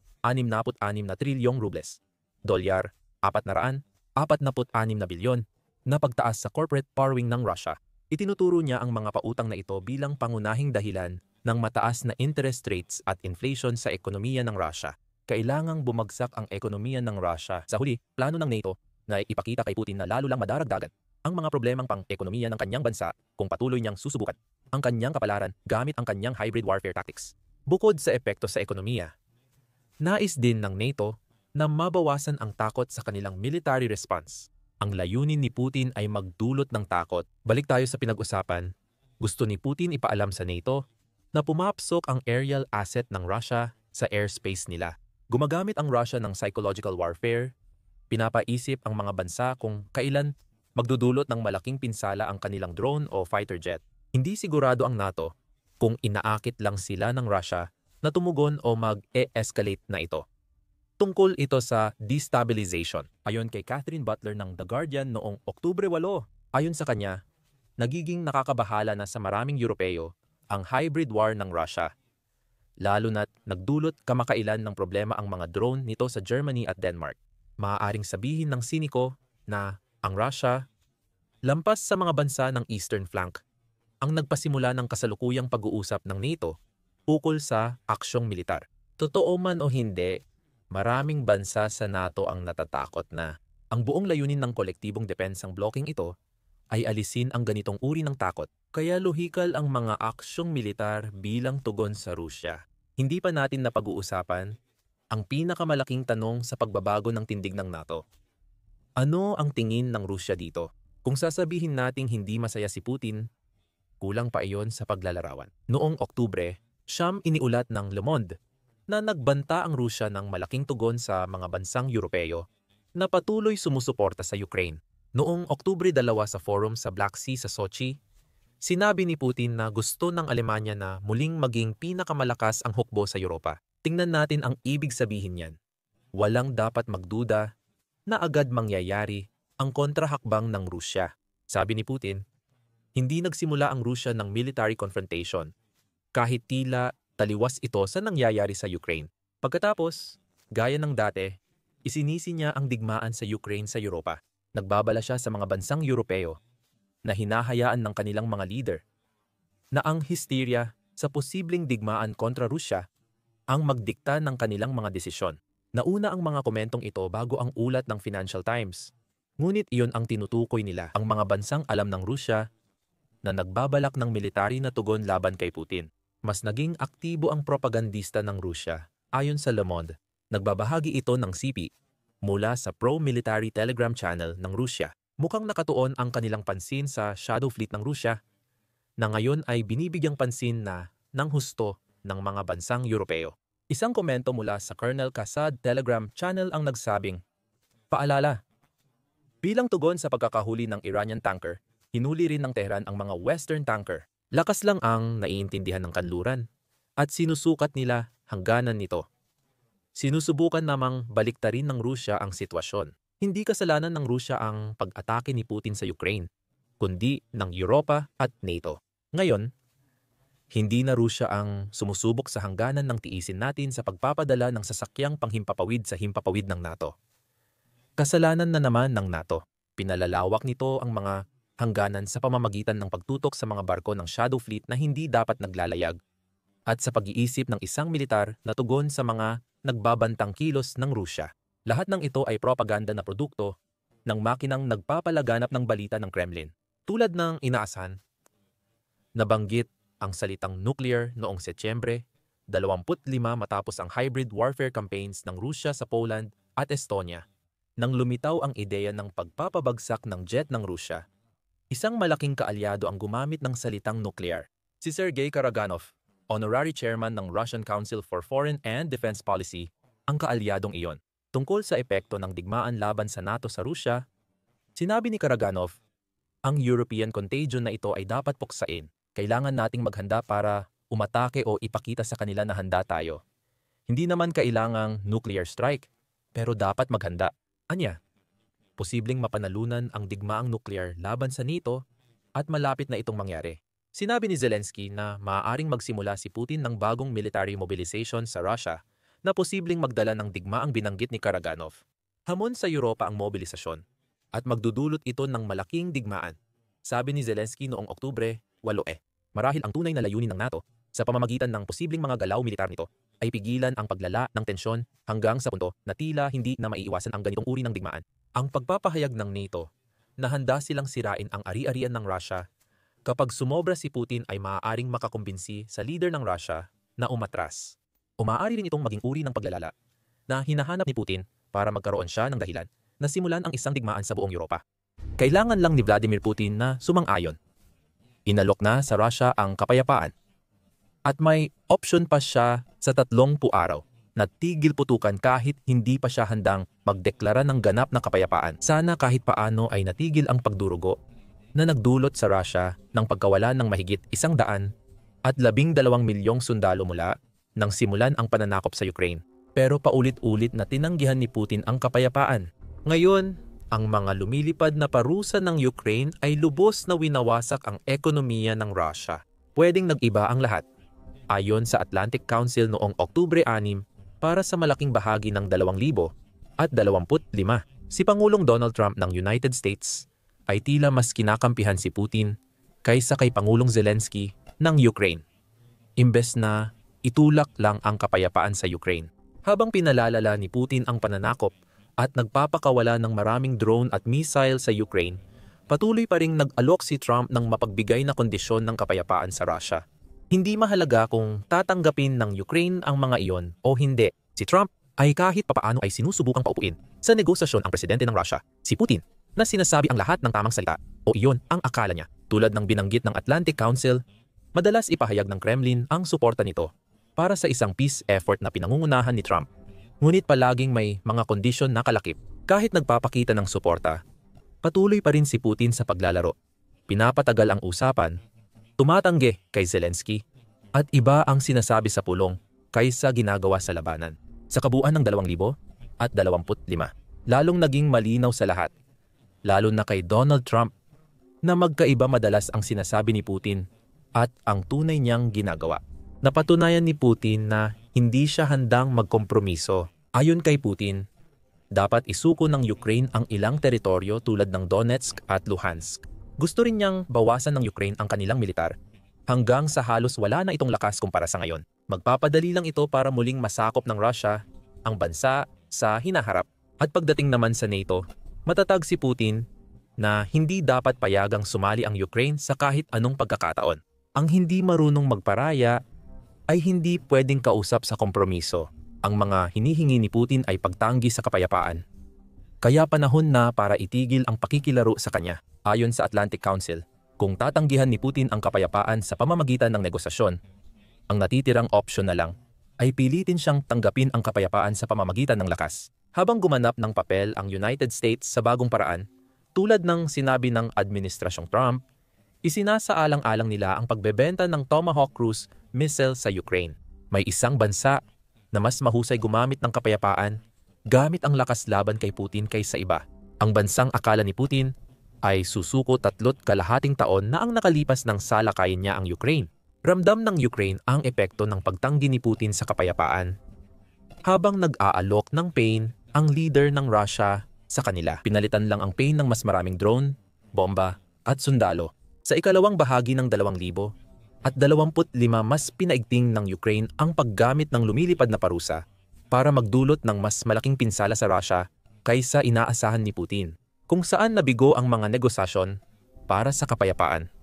na trilyong rubles, dolyar, 446 na bilyon, na pagtaas sa corporate borrowing ng Russia. Itinuturo niya ang mga pautang na ito bilang pangunahing dahilan ng mataas na interest rates at inflation sa ekonomiya ng Russia. Kailangang bumagsak ang ekonomiya ng Russia. Sa huli, plano ng NATO na ipakita kay Putin na lalo lang madaragdagan ang mga problemang pang-ekonomiya ng kanyang bansa kung patuloy niyang susubukan ang kanyang kapalaran gamit ang kanyang hybrid warfare tactics. Bukod sa epekto sa ekonomiya, nais din ng NATO na mabawasan ang takot sa kanilang military response. Ang layunin ni Putin ay magdulot ng takot. Balik tayo sa pinag-usapan. Gusto ni Putin ipaalam sa NATO na pumapsok ang aerial asset ng Russia sa airspace nila. Gumagamit ang Russia ng psychological warfare. Pinapaisip ang mga bansa kung kailan magdudulot ng malaking pinsala ang kanilang drone o fighter jet. Hindi sigurado ang NATO kung inaakit lang sila ng Russia na tumugon o mag-e-escalate na ito. Tungkol ito sa destabilization. Ayon kay Catherine Butler ng The Guardian noong Oktubre 8, ayon sa kanya, nagiging nakakabahala na sa maraming Europeo ang hybrid war ng Russia. Lalo na't nagdulot kamakailan ng problema ang mga drone nito sa Germany at Denmark. Maaaring sabihin ng siniko na ang Russia, lampas sa mga bansa ng Eastern Flank, ang nagpasimula ng kasalukuyang pag-uusap ng NATO ukol sa aksyong militar. Totoo man o hindi, maraming bansa sa NATO ang natatakot na ang buong layunin ng kolektibong depensang blocking ito ay alisin ang ganitong uri ng takot. Kaya lohikal ang mga aksyong militar bilang tugon sa Rusya. Hindi pa natin napag-uusapan ang pinakamalaking tanong sa pagbabago ng tindig ng NATO. Ano ang tingin ng Rusya dito? Kung sasabihin nating hindi masaya si Putin, kulang pa iyon sa paglalarawan. Noong Oktubre, iniulat ng Le Monde na nagbanta ang Rusya ng malaking tugon sa mga bansang Europeo na patuloy sumusuporta sa Ukraine. Noong Oktubre 2 sa forum sa Black Sea sa Sochi, sinabi ni Putin na gusto ng Alemanya na muling maging pinakamalakas ang hukbo sa Europa. Tingnan natin ang ibig sabihin niyan. Walang dapat magduda na agad mangyayari ang kontrahakbang ng Rusya. Sabi ni Putin, hindi nagsimula ang Rusya ng military confrontation kahit tila taliwas ito sa nangyayari sa Ukraine. Pagkatapos, gaya ng dati, isinisi niya ang digmaan sa Ukraine sa Europa. Nagbabala siya sa mga bansang Europeo na hinahayaan ng kanilang mga leader na ang hysteria sa posibleng digmaan kontra Rusya ang magdikta ng kanilang mga desisyon. Nauna ang mga komentong ito bago ang ulat ng Financial Times. Ngunit iyon ang tinutukoy nila, ang mga bansang alam ng Rusya na nagbabalak ng military na tugon laban kay Putin. Mas naging aktibo ang propagandista ng Rusya. Ayon sa Le Monde, nagbabahagi ito ng CP mula sa pro-military Telegram channel ng Rusya. Mukhang nakatuon ang kanilang pansin sa shadow fleet ng Rusya na ngayon ay binibigyang pansin na ng husto ng mga bansang Europeo. Isang komento mula sa Colonel Kasad Telegram channel ang nagsabing, "Paalala, bilang tugon sa pagkakahuli ng Iranian tanker, hinuli rin ng Tehran ang mga Western tanker. Lakas lang ang naiintindihan ng kanluran at sinusukat nila hangganan nito. Sinusubukan namang baliktarin ng Rusya ang sitwasyon. Hindi kasalanan ng Rusya ang pag-atake ni Putin sa Ukraine, kundi ng Europa at NATO. Ngayon, hindi na Rusya ang sumusubok sa hangganan ng tiisin natin sa pagpapadala ng sasakyang panghimpapawid sa himpapawid ng NATO. Kasalanan na naman ng NATO. Pinalalawak nito ang mga hangganan sa pamamagitan ng pagtutok sa mga barko ng Shadow Fleet na hindi dapat naglalayag at sa pag-iisip ng isang militar na tugon sa mga nagbabantang kilos ng Rusya. Lahat ng ito ay propaganda na produkto ng makinang nagpapalaganap ng balita ng Kremlin. Tulad ng inaasahan, nabanggit ang salitang nuclear noong Setyembre 25 matapos ang hybrid warfare campaigns ng Rusya sa Poland at Estonia. nang lumitaw ang ideya ng pagpapabagsak ng jet ng Rusya. Isang malaking kaalyado ang gumamit ng salitang nuclear. Si Sergei Karaganov, honorary chairman ng Russian Council for Foreign and Defense Policy, ang kaalyadong iyon. Tungkol sa epekto ng digmaan laban sa NATO sa Rusya, sinabi ni Karaganov, ang European contagion na ito ay dapat puksain. Kailangan nating maghanda para umatake o ipakita sa kanila na handa tayo. Hindi naman kailangang nuclear strike, pero dapat maghanda. Anya, posibleng mapanalunan ang digmaang nuclear laban sa NATO at malapit na itong mangyari. Sinabi ni Zelensky na maaaring magsimula si Putin ng bagong military mobilization sa Russia na posibleng magdala ng digmaang binanggit ni Karaganov. Hamon sa Europa ang mobilisasyon at magdudulot ito ng malaking digmaan. Sabi ni Zelensky noong Oktubre 8. Marahil ang tunay na layunin ng NATO sa pamamagitan ng posibleng mga galaw militar nito ay pigilan ang paglala ng tensyon hanggang sa punto na tila hindi na maiiwasan ang ganitong uri ng digmaan. Ang pagpapahayag ng NATO na handa silang sirain ang ari-arian ng Russia kapag sumobra si Putin ay maaaring makakumbinsi sa leader ng Russia na umatras. O maaari rin itong maging uri ng paglalala na hinahanap ni Putin para magkaroon siya ng dahilan na simulan ang isang digmaan sa buong Europa. Kailangan lang ni Vladimir Putin na sumang-ayon. Inalok na sa Russia ang kapayapaan. At may option pa siya sa 30 araw na tigil putukan kahit hindi pa siya handang magdeklara ng ganap na kapayapaan. Sana kahit paano ay natigil ang pagdurugo na nagdulot sa Russia ng pagkawalan ng mahigit 112 milyong sundalo mula nang simulan ang pananakop sa Ukraine. Pero paulit-ulit na tinanggihan ni Putin ang kapayapaan. Ngayon, ang mga lumilipad na parusa ng Ukraine ay lubos na winawasak ang ekonomiya ng Russia. Pwedeng nag-iba ang lahat. Ayon sa Atlantic Council noong Oktubre 6 para sa malaking bahagi ng 2025, si Pangulong Donald Trump ng United States ay tila mas kinakampihan si Putin kaysa kay Pangulong Zelensky ng Ukraine. Imbes na itulak lang ang kapayapaan sa Ukraine. Habang pinalalala ni Putin ang pananakop at nagpapakawala ng maraming drone at missile sa Ukraine, patuloy pa ring nag-alok si Trump ng mapagbigay na kondisyon ng kapayapaan sa Russia. Hindi mahalaga kung tatanggapin ng Ukraine ang mga iyon o hindi. Si Trump ay kahit papaano ay sinusubukang paupuin sa negosasyon ang presidente ng Russia, si Putin, na sinasabi ang lahat ng tamang salita o iyon ang akala niya. Tulad ng binanggit ng Atlantic Council, madalas ipahayag ng Kremlin ang suporta nito para sa isang peace effort na pinangungunahan ni Trump. Ngunit palaging may mga kondisyon na kalakip. Kahit nagpapakita ng suporta, patuloy pa rin si Putin sa paglalaro. Pinapatagal ang usapan, tumatanggi kay Zelensky, at iba ang sinasabi sa pulong kaysa ginagawa sa labanan. Sa kabuuan ng 2025, lalong naging malinaw sa lahat, lalo na kay Donald Trump, na magkaiba madalas ang sinasabi ni Putin at ang tunay niyang ginagawa. Napatunayan ni Putin na hindi siya handang magkompromiso. Ayon kay Putin, dapat isuko ng Ukraine ang ilang teritoryo tulad ng Donetsk at Luhansk. Gusto rin niyang bawasan ng Ukraine ang kanilang militar hanggang sa halos wala na itong lakas kumpara sa ngayon. Magpapadali lang ito para muling masakop ng Russia ang bansa sa hinaharap. At pagdating naman sa NATO, matatag si Putin na hindi dapat payagang sumali ang Ukraine sa kahit anong pagkakataon. Ang hindi marunong magparaya ay hindi pwedeng kausap sa kompromiso. Ang mga hinihingi ni Putin ay pagtanggi sa kapayapaan. Kaya panahon na para itigil ang pakikilaro sa kanya. Ayon sa Atlantic Council, kung tatanggihan ni Putin ang kapayapaan sa pamamagitan ng negosasyon, ang natitirang opsyon na lang ay pilitin siyang tanggapin ang kapayapaan sa pamamagitan ng lakas. Habang gumanap ng papel ang United States sa bagong paraan, tulad ng sinabi ng Administrasyong Trump, isinasaalang-alang nila ang pagbebenta ng Tomahawk cruise missile sa Ukraine. May isang bansa na mas mahusay gumamit ng kapayapaan gamit ang lakas laban kay Putin kaysa iba. Ang bansang akala ni Putin ay susuko 3.5 taon na ang nakalipas ng salakayin niya ang Ukraine. Ramdam ng Ukraine ang epekto ng pagtanggi ni Putin sa kapayapaan. Habang nag-aalok ng pain ang leader ng Russia sa kanila, pinalitan lang ang pain ng mas maraming drone, bomba at sundalo. Sa ikalawang bahagi ng 2025, mas pinaigting ng Ukraine ang paggamit ng lumilipad na parusa para magdulot ng mas malaking pinsala sa Russia kaysa inaasahan ni Putin, kung saan nabigo ang mga negosasyon para sa kapayapaan.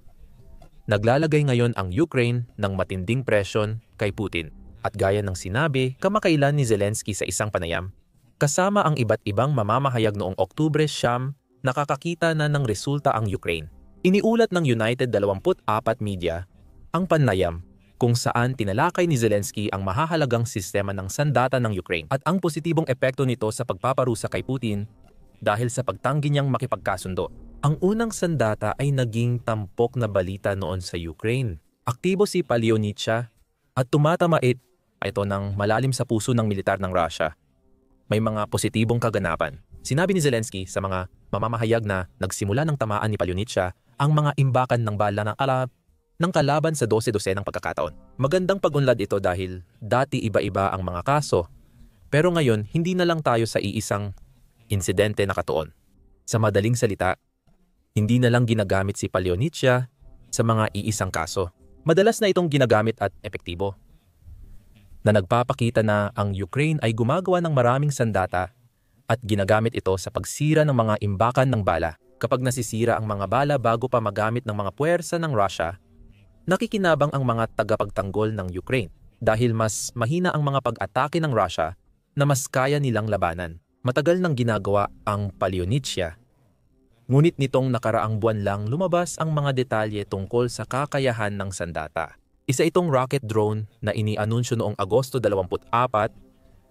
Naglalagay ngayon ang Ukraine ng matinding presyon kay Putin. At gaya ng sinabi kamakailan ni Zelensky sa isang panayam, Kasama ang iba't ibang mamamahayag noong Oktubre 9, nakakakita na ng resulta ang Ukraine. Iniulat ng United 24 Media ang panayam kung saan tinalakay ni Zelensky ang mahahalagang sistema ng sandata ng Ukraine at ang positibong epekto nito sa pagpaparusa kay Putin dahil sa pagtanggi niyang makipagkasundo. Ang unang sandata ay naging tampok na balita noon sa Ukraine. Aktibo si Palionicia at tumatamait ito ng malalim sa puso ng militar ng Russia. May mga positibong kaganapan. Sinabi ni Zelensky sa mga mamamahayag na nagsimula ng tamaan ni Palionicia ang mga imbakan ng bala ng kalaban sa 12 ng pagkakataon. Magandang pag-unlad ito dahil dati iba-iba ang mga kaso, pero ngayon hindi na lang tayo sa iisang insidente nakatuon. Sa madaling salita, hindi na lang ginagamit si Palionicia sa mga iisang kaso. Madalas na itong ginagamit at epektibo, na nagpapakita na ang Ukraine ay gumagawa ng maraming sandata at ginagamit ito sa pagsira ng mga imbakan ng bala. Kapag nasisira ang mga bala bago pa magamit ng mga puwersa ng Russia, nakikinabang ang mga tagapagtanggol ng Ukraine dahil mas mahina ang mga pag-atake ng Russia na mas kaya nilang labanan. Matagal nang ginagawa ang Palionicia, ngunit nitong nakaraang buwan lang lumabas ang mga detalye tungkol sa kakayahan ng sandata. Isa itong rocket drone na inianunsyo noong Agosto 24,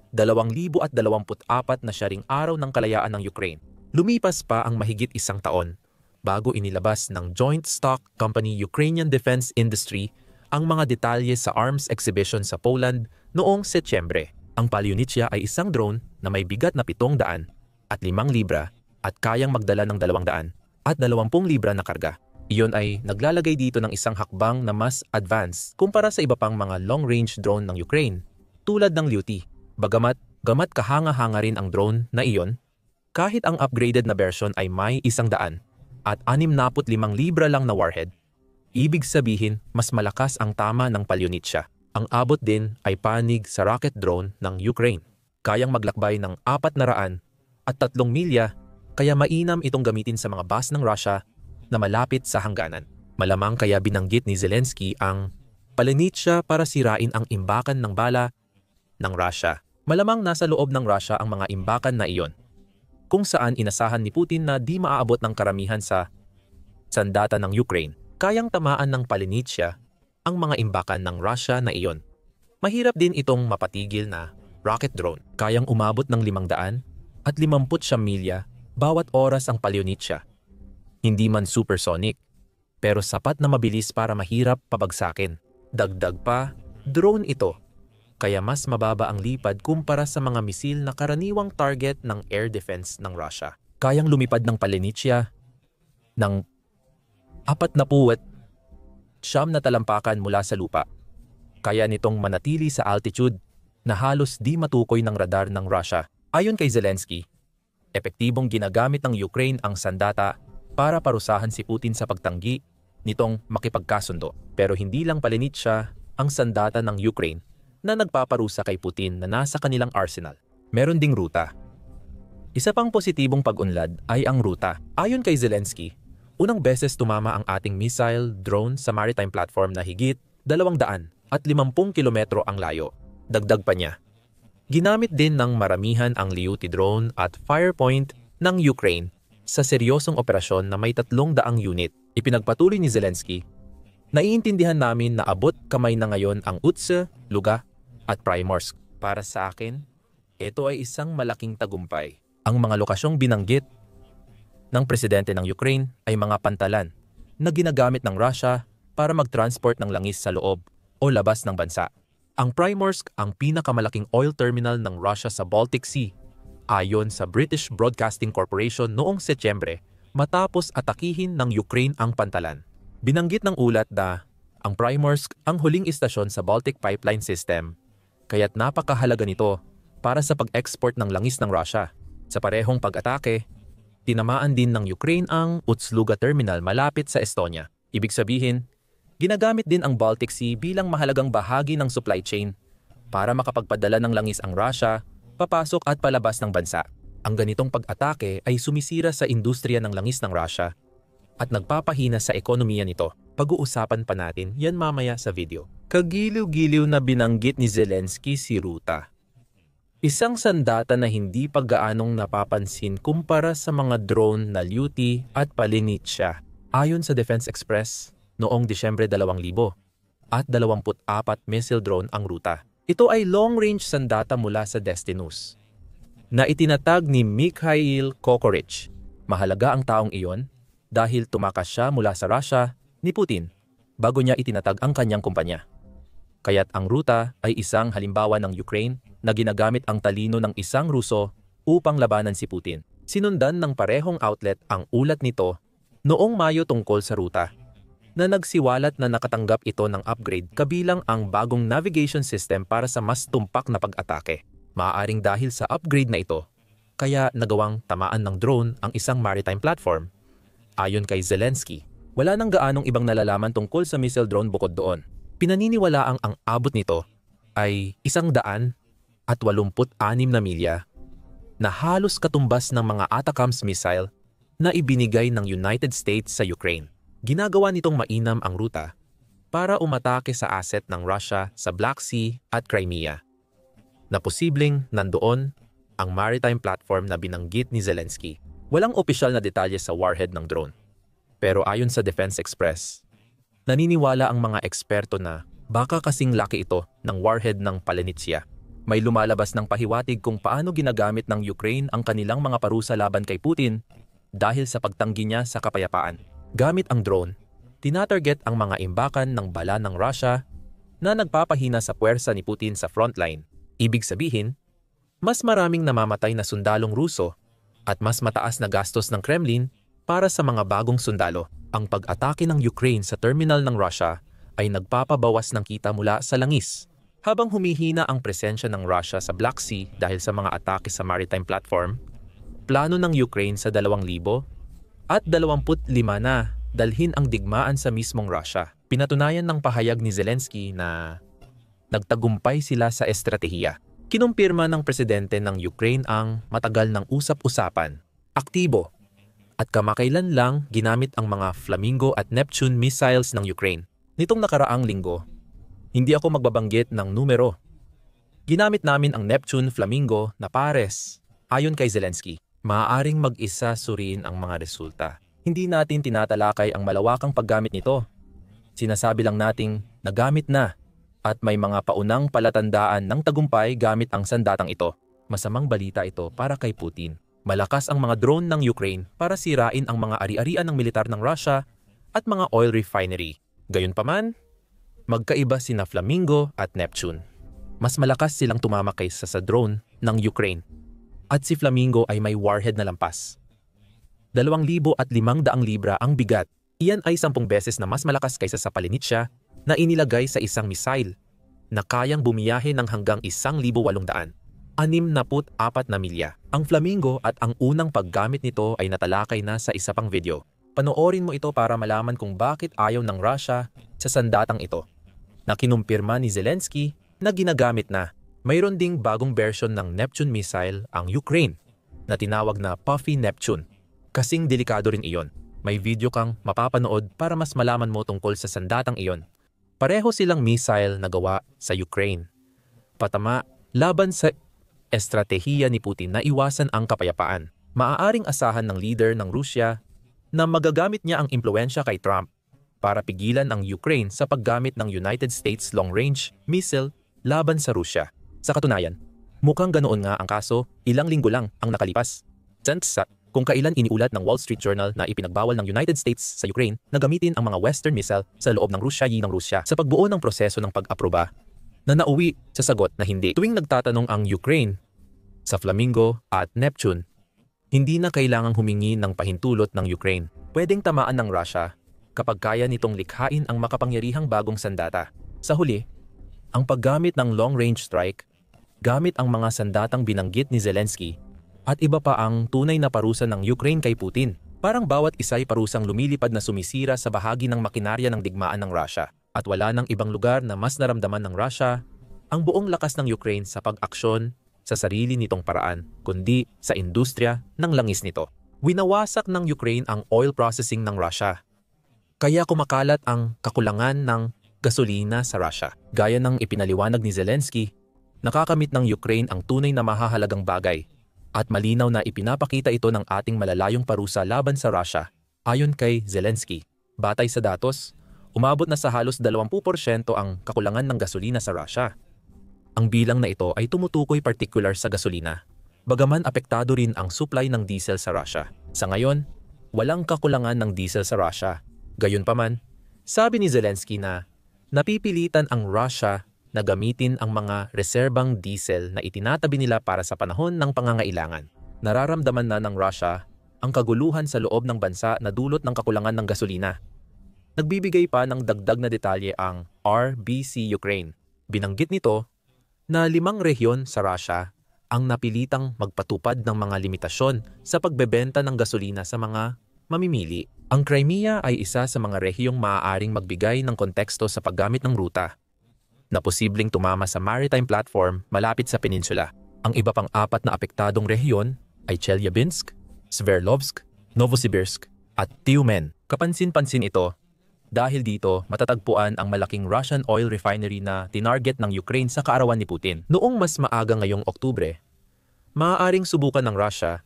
2024 na siya ring araw ng kalayaan ng Ukraine. Lumipas pa ang mahigit isang taon bago inilabas ng Joint Stock Company Ukrainian Defense Industry ang mga detalye sa arms exhibition sa Poland noong Setyembre. Ang Palionicia ay isang drone na may bigat na 700 at 5 libra at kayang magdala ng 200 at 20 libra na karga. Iyon ay naglalagay dito ng isang hakbang na mas advanced kumpara sa iba pang mga long-range drone ng Ukraine tulad ng Lyuti. Bagamat kahanga-hanga rin ang drone na iyon, kahit ang upgraded na version ay may 100 at 65 libra lang na warhead, ibig sabihin mas malakas ang tama ng Palionicia. Ang abot din ay panig sa rocket drone ng Ukraine. Kayang maglakbay ng 400 at 3 milya, kaya mainam itong gamitin sa mga base ng Russia na malapit sa hangganan. Malamang kaya binanggit ni Zelensky ang Palionicia para sirain ang imbakan ng bala ng Russia. Malamang nasa loob ng Russia ang mga imbakan na iyon, kung saan inasahan ni Putin na di maaabot ng karamihan sa sandata ng Ukraine. Kayang tamaan ng Palionicia ang mga imbakan ng Russia na iyon. Mahirap din itong mapatigil na rocket drone. Kayang umabot ng 500 at 50 milya bawat oras ang Palionicia. Hindi man supersonic, pero sapat na mabilis para mahirap pabagsakin. Dagdag pa, drone ito, kaya mas mababa ang lipad kumpara sa mga misil na karaniwang target ng air defense ng Russia. Kayang lumipad ng Palionicia ng 40 na talampakan mula sa lupa. Kaya nitong manatili sa altitude na halos di matukoy ng radar ng Russia. Ayon kay Zelensky, epektibong ginagamit ng Ukraine ang sandata para parusahan si Putin sa pagtanggi nitong makipagkasundo. Pero hindi lang Palionicia ang sandata ng Ukraine na nagpaparusa kay Putin na nasa kanilang arsenal. Meron ding ruta. Isa pang positibong pag-unlad ay ang ruta. Ayon kay Zelensky, unang beses tumama ang ating missile drone sa maritime platform na higit 250 kilometro ang layo. Dagdag pa niya, ginamit din ng maramihan ang Lyuti drone at Firepoint ng Ukraine sa seryosong operasyon na may 300 unit. Ipinagpatuloy ni Zelensky, naiintindihan namin na abot kamay na ngayon ang Utsa, Luga at Primorsk. Para sa akin, ito ay isang malaking tagumpay. Ang mga lokasyong binanggit ng presidente ng Ukraine ay mga pantalan na ginagamit ng Russia para mag-transport ng langis sa loob o labas ng bansa. Ang Primorsk ang pinakamalaking oil terminal ng Russia sa Baltic Sea, ayon sa British Broadcasting Corporation noong Setyembre, matapos atakihin ng Ukraine ang pantalan. Binanggit ng ulat na ang Primorsk ang huling istasyon sa Baltic Pipeline System, kaya't napakahalaga nito para sa pag-export ng langis ng Russia. Sa parehong pag-atake, tinamaan din ng Ukraine ang Ust-Luga terminal malapit sa Estonia. Ibig sabihin, ginagamit din ang Baltic Sea bilang mahalagang bahagi ng supply chain para makapagpadala ng langis ang Russia, papasok at palabas ng bansa. Ang ganitong pag-atake ay sumisira sa industriya ng langis ng Russia at nagpapahina sa ekonomiya nito. Pag-uusapan pa natin yan mamaya sa video. Kagiliw-giliw na binanggit ni Zelensky si ruta. Isang sandata na hindi pa gaanong napapansin kumpara sa mga drone na Luti at Palinitsya. Ayon sa Defense Express, noong Disyembre 2000 at 24 missile drone ang ruta. Ito ay long-range sandata mula sa Destinus na itinatag ni Mikhail Kokorich. Mahalaga ang taong iyon dahil tumakas siya mula sa Russia ni Putin bago niya itinatag ang kanyang kumpanya. Kaya't ang ruta ay isang halimbawa ng Ukraine na ginagamit ang talino ng isang Ruso upang labanan si Putin. Sinundan ng parehong outlet ang ulat nito noong Mayo tungkol sa ruta, na nagsiwalat na nakatanggap ito ng upgrade kabilang ang bagong navigation system para sa mas tumpak na pag-atake. Maaaring dahil sa upgrade na ito, kaya nagawang tamaan ng drone ang isang maritime platform. Ayon kay Zelensky, wala nang gaanong ibang nalalaman tungkol sa missile drone bukod doon. Pinaniniwalaang ang abot nito ay 186 na milya na halos katumbas ng mga ATACMS missile na ibinigay ng United States sa Ukraine. Ginagawa nitong mainam ang ruta para umatake sa asset ng Russia sa Black Sea at Crimea, na posibleng nandoon ang maritime platform na binanggit ni Zelensky. Walang opisyal na detalye sa warhead ng drone. Pero ayon sa Defense Express, naniniwala ang mga eksperto na baka kasing laki ito ng warhead ng Palinitsya. May lumalabas ng pahiwatig kung paano ginagamit ng Ukraine ang kanilang mga parusa laban kay Putin dahil sa pagtanggi niya sa kapayapaan. Gamit ang drone, tinatarget ang mga imbakan ng bala ng Russia na nagpapahina sa puwersa ni Putin sa frontline. Ibig sabihin, mas maraming namamatay na sundalong Ruso at mas mataas na gastos ng Kremlin para sa mga bagong sundalo. Ang pag-atake ng Ukraine sa terminal ng Russia ay nagpapabawas ng kita mula sa langis. Habang humihina ang presensya ng Russia sa Black Sea dahil sa mga atake sa maritime platform, plano ng Ukraine sa 2025 na dalhin ang digmaan sa mismong Russia. Pinatunayan ng pahayag ni Zelensky na nagtagumpay sila sa estratehiya. Kinumpirma ng presidente ng Ukraine ang matagal ng usap-usapan, aktibo, at kamakailan lang ginamit ang mga Flamingo at Neptune missiles ng Ukraine. Nitong nakaraang linggo, hindi ako magbabanggit ng numero. Ginamit namin ang Neptune Flamingo na pares. Ayon kay Zelensky, maaaring mag-isa suriin ang mga resulta. Hindi natin tinatalakay ang malawakang paggamit nito. Sinasabi lang nating nagamit na at may mga paunang palatandaan ng tagumpay gamit ang sandatang ito. Masamang balita ito para kay Putin. Malakas ang mga drone ng Ukraine para sirain ang mga ari-arian ng militar ng Russia at mga oil refinery. Gayunpaman, magkaiba sina Flamingo at Neptune. Mas malakas silang tumama kaysa sa drone ng Ukraine. At si Flamingo ay may warhead na lampas. 2,500 libra ang bigat. Iyan ay 10 beses na mas malakas kaysa sa Palinitsya na inilagay sa isang missile na kayang bumiyahe ng hanggang 1,800. 64 na milya. Ang Flamingo at ang unang paggamit nito ay natalakay na sa isa pang video. Panoorin mo ito para malaman kung bakit ayaw ng Russia sa sandatang ito, na kinumpirma ni Zelensky na ginagamit na. Mayroon ding bagong version ng Neptune missile ang Ukraine na tinawag na Puffy Neptune. Kasing delikado rin iyon. May video kang mapapanood para mas malaman mo tungkol sa sandatang iyon. Pareho silang missile na gawa sa Ukraine. Patama laban sa estratehiya ni Putin na iwasan ang kapayapaan. Maaaring asahan ng leader ng Rusya na magagamit niya ang impluwensya kay Trump para pigilan ang Ukraine sa paggamit ng United States long-range missile laban sa Rusya. Sa katunayan, mukhang ganoon nga ang kaso, ilang linggo lang ang nakalipas. Kung kailan iniulat ng Wall Street Journal na ipinagbawal ng United States sa Ukraine na gamitin ang mga Western missile sa loob ng Rusya sa pagbuo ng proseso ng pag-aproba, na nauwi sa sagot na hindi. Tuwing nagtatanong ang Ukraine sa Flamingo at Neptune, hindi na kailangang humingi ng pahintulot ng Ukraine. Pwedeng tamaan ng Russia kapag kaya nitong likhain ang makapangyarihang bagong sandata. Sa huli, ang paggamit ng long-range strike gamit ang mga sandatang binanggit ni Zelensky at iba pa ang tunay na parusa ng Ukraine kay Putin. Parang bawat isa'y parusang lumilipad na sumisira sa bahagi ng makinarya ng digmaan ng Russia. At wala nang ibang lugar na mas naramdaman ng Russia ang buong lakas ng Ukraine sa pag-aksyon sa sarili nitong paraan, kundi sa industriya ng langis nito. Winawasak ng Ukraine ang oil processing ng Russia. Kaya kumakalat ang kakulangan ng gasolina sa Russia. Gaya ng ipinaliwanag ni Zelensky, Nakakamit ng Ukraine ang tunay na mahahalagang bagay at malinaw na ipinapakita ito ng ating malalayong parusa laban sa Russia. Ayon kay Zelensky, batay sa datos, umabot na sa halos 20% ang kakulangan ng gasolina sa Russia. Ang bilang na ito ay tumutukoy partikular sa gasolina, bagaman apektado rin ang supply ng diesel sa Russia. Sa ngayon, walang kakulangan ng diesel sa Russia. Gayunpaman, sabi ni Zelensky na napipilitan ang Russia na gamitin ang mga reserbang diesel na itinatabi nila para sa panahon ng pangangailangan. Nararamdaman na ng Russia ang kaguluhan sa loob ng bansa na dulot ng kakulangan ng gasolina. Nagbibigay pa ng dagdag na detalye ang RBC Ukraine. Binanggit nito na 5 rehiyon sa Russia ang napilitang magpatupad ng mga limitasyon sa pagbebenta ng gasolina sa mga mamimili. Ang Crimea ay isa sa mga rehiyong maaaring magbigay ng konteksto sa paggamit ng ruta na posibleng tumama sa maritime platform malapit sa peninsula. Ang iba pang 4 na apektadong rehiyon ay Chelyabinsk, Sverdlovsk, Novosibirsk at Tyumen. Kapansin-pansin ito dahil dito matatagpuan ang malaking Russian oil refinery na tinarget ng Ukraine sa kaarawan ni Putin. Noong mas maaga ngayong Oktubre, maaaring subukan ng Russia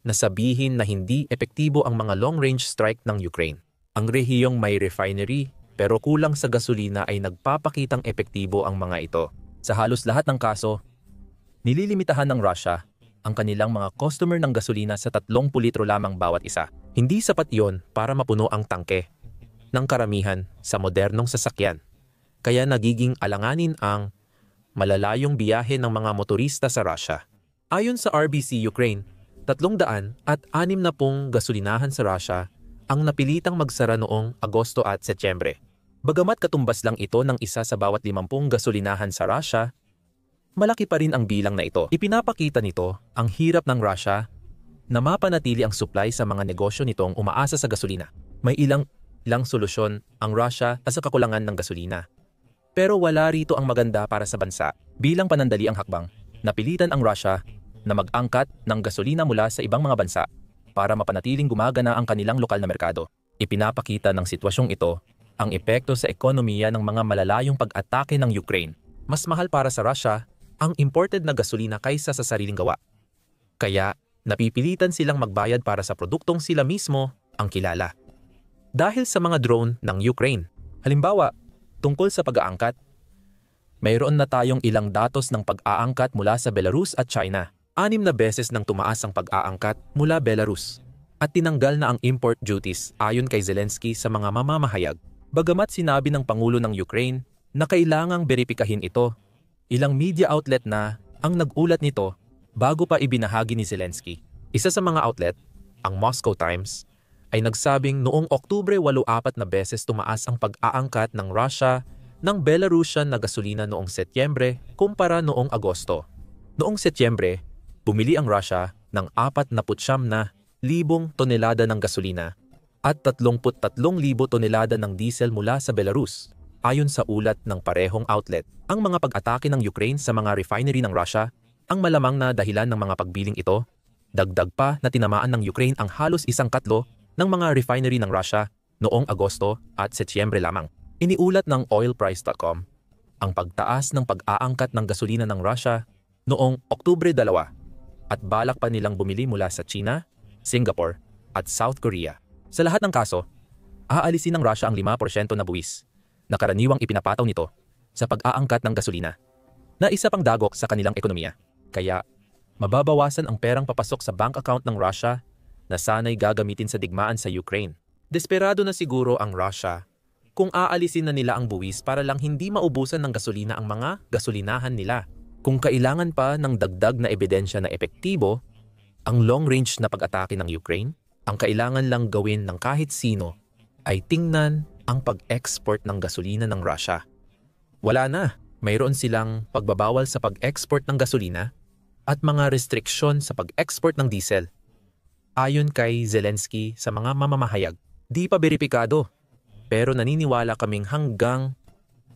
na sabihin na hindi epektibo ang mga long-range strike ng Ukraine. Ang rehiyong may refinery pero kulang sa gasolina ay nagpapakitang epektibo ang mga ito. Sa halos lahat ng kaso, nililimitahan ng Russia ang kanilang mga customer ng gasolina sa 30 litro lamang bawat isa. Hindi sapat iyon para mapuno ang tangke ng karamihan sa modernong sasakyan. Kaya nagiging alanganin ang malalayong biyahe ng mga motorista sa Russia. Ayon sa RBC Ukraine, 360 gasolinahan sa Russia ang napilitang magsara noong Agosto at Setyembre. Bagamat katumbas lang ito ng isa sa bawat 50 gasolinahan sa Russia, malaki pa rin ang bilang na ito. Ipinapakita nito ang hirap ng Russia na mapanatili ang supply sa mga negosyo nitong umaasa sa gasolina. May ilang solusyon ang Russia sa kakulangan ng gasolina. Pero wala rito ang maganda para sa bansa. Bilang panandali ang hakbang, napilitan ang Russia na mag-angkat ng gasolina mula sa ibang mga bansa para mapanatiling gumagana ang kanilang lokal na merkado. Ipinapakita ng sitwasyong ito ang epekto sa ekonomiya ng mga malalayong pag-atake ng Ukraine. Mas mahal para sa Russia ang imported na gasolina kaysa sa sariling gawa. Kaya napipilitan silang magbayad para sa produktong sila mismo ang kilala. Dahil sa mga drone ng Ukraine. Halimbawa, tungkol sa pag-aangkat, mayroon na tayong ilang datos ng pag-aangkat mula sa Belarus at China. 6 na beses nang tumaas ang pag-aangkat mula Belarus at tinanggal na ang import duties ayon kay Zelensky sa mga mamamahayag. Bagamat sinabi ng Pangulo ng Ukraine na kailangang beripikahin ito, ilang media outlet na ang nag-ulat nito bago pa ibinahagi ni Zelensky. Isa sa mga outlet, ang Moscow Times, ay nagsabing noong Oktubre 4 na beses tumaas ang pag-aangkat ng Russia ng Belarusian na gasolina noong Setyembre kumpara noong Agosto. Noong Setyembre, bumili ang Russia ng 49,000 tonelada ng gasolina at 33,000 tonelada ng diesel mula sa Belarus. Ayon sa ulat ng parehong outlet, ang mga pag-atake ng Ukraine sa mga refinery ng Russia ang malamang na dahilan ng mga pagbiling ito. Dagdag pa na tinamaan ng Ukraine ang halos 1/4 ng mga refinery ng Russia noong Agosto at Setyembre lamang. Iniulat ng oilprice.com ang pagtaas ng pag-aangkat ng gasolina ng Russia noong Oktubre 2 at balak pa nilang bumili mula sa China, Singapore at South Korea. Sa lahat ng kaso, aalisin ng Russia ang 5% na buwis na karaniwang ipinapataw nito sa pag-aangkat ng gasolina na isa pang dagok sa kanilang ekonomiya. Kaya, mababawasan ang perang papasok sa bank account ng Russia na sana'y gagamitin sa digmaan sa Ukraine. Desperado na siguro ang Russia kung aalisin na nila ang buwis para lang hindi maubusan ng gasolina ang mga gasolinahan nila. Kung kailangan pa ng dagdag na ebidensya na epektibo ang long-range na pag-atake ng Ukraine, ang kailangan lang gawin ng kahit sino ay tingnan ang pag-export ng gasolina ng Russia. Wala na, mayroon silang pagbabawal sa pag-export ng gasolina at mga restriksyon sa pag-export ng diesel. Ayon kay Zelensky sa mga mamamahayag, di pa beripikado, pero naniniwala kaming hanggang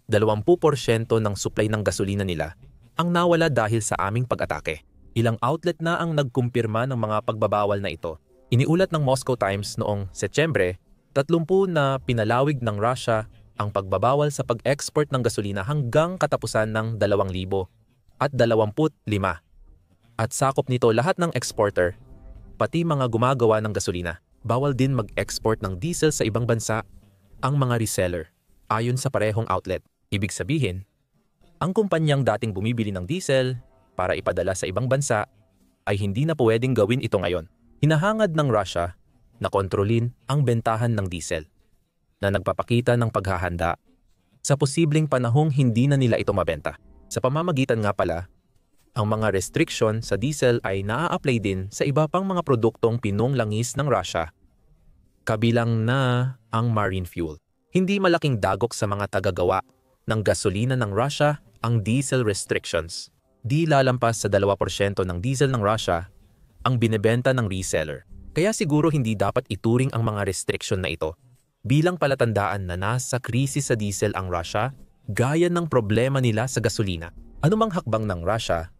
20% ng supply ng gasolina nila ang nawala dahil sa aming pag-atake. Ilang outlet na ang nagkumpirma ng mga pagbabawal na ito. Iniulat ng Moscow Times noong Setyembre, 30 na pinalawig ng Russia ang pagbabawal sa pag-export ng gasolina hanggang katapusan ng 2025. at 25. At sakop nito lahat ng exporter, pati mga gumagawa ng gasolina. Bawal din mag-export ng diesel sa ibang bansa ang mga reseller, ayon sa parehong outlet. Ibig sabihin, ang kumpanyang dating bumibili ng diesel para ipadala sa ibang bansa ay hindi na pwedeng gawin ito ngayon. Hinahangad ng Russia na kontrolin ang bentahan ng diesel, na nagpapakita ng paghahanda sa posibleng panahong hindi na nila ito mabenta. Sa pamamagitan nga pala, ang mga restriction sa diesel ay naa-apply din sa iba pang mga produktong pinonglangis ng Russia, kabilang na ang marine fuel. Hindi malaking dagok sa mga tagagawa ng gasolina ng Russia ang diesel restrictions. Di lalampas sa 2% ng diesel ng Russia ang binebenta ng reseller. Kaya siguro hindi dapat ituring ang mga restriction na ito bilang palatandaan na nasa krisis sa diesel ang Russia, gaya ng problema nila sa gasolina. Anumang hakbang ng Russia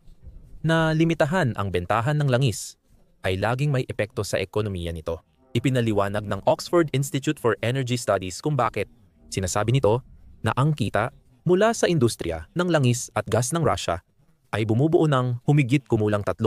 na limitahan ang bentahan ng langis ay laging may epekto sa ekonomiya nito. Ipinaliwanag ng Oxford Institute for Energy Studies kung bakit. Sinasabi nito na ang kita mula sa industriya ng langis at gas ng Russia ay bumubuo ng humigit kumulang 30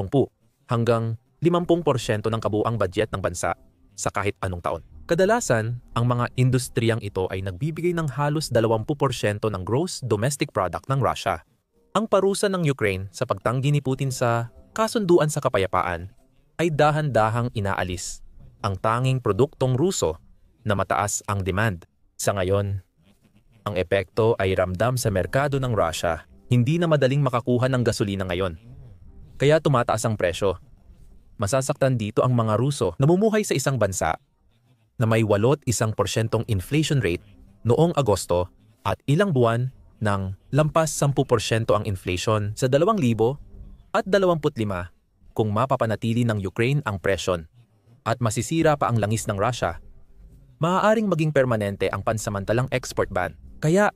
hanggang 50% ng kabuuang budget ng bansa sa kahit anong taon. Kadalasan, ang mga industriyang ito ay nagbibigay ng halos 20% ng gross domestic product ng Russia. Ang parusa ng Ukraine sa pagtanggi ni Putin sa kasunduan sa kapayapaan ay dahan-dahang inaalis ang tanging produktong Ruso na mataas ang demand. Sa ngayon, ang epekto ay ramdam sa merkado ng Russia. Hindi na madaling makakuha ng gasolina ngayon, kaya tumataas ang presyo. Masasaktan dito ang mga Ruso na namumuhay sa isang bansa na may 81% inflation rate noong Agosto at ilang buwan ng lampas 10% ang inflation sa 2025 kung mapapanatili ng Ukraine ang presyon at masisira pa ang langis ng Russia, maaaring maging permanente ang pansamantalang export ban. Kaya,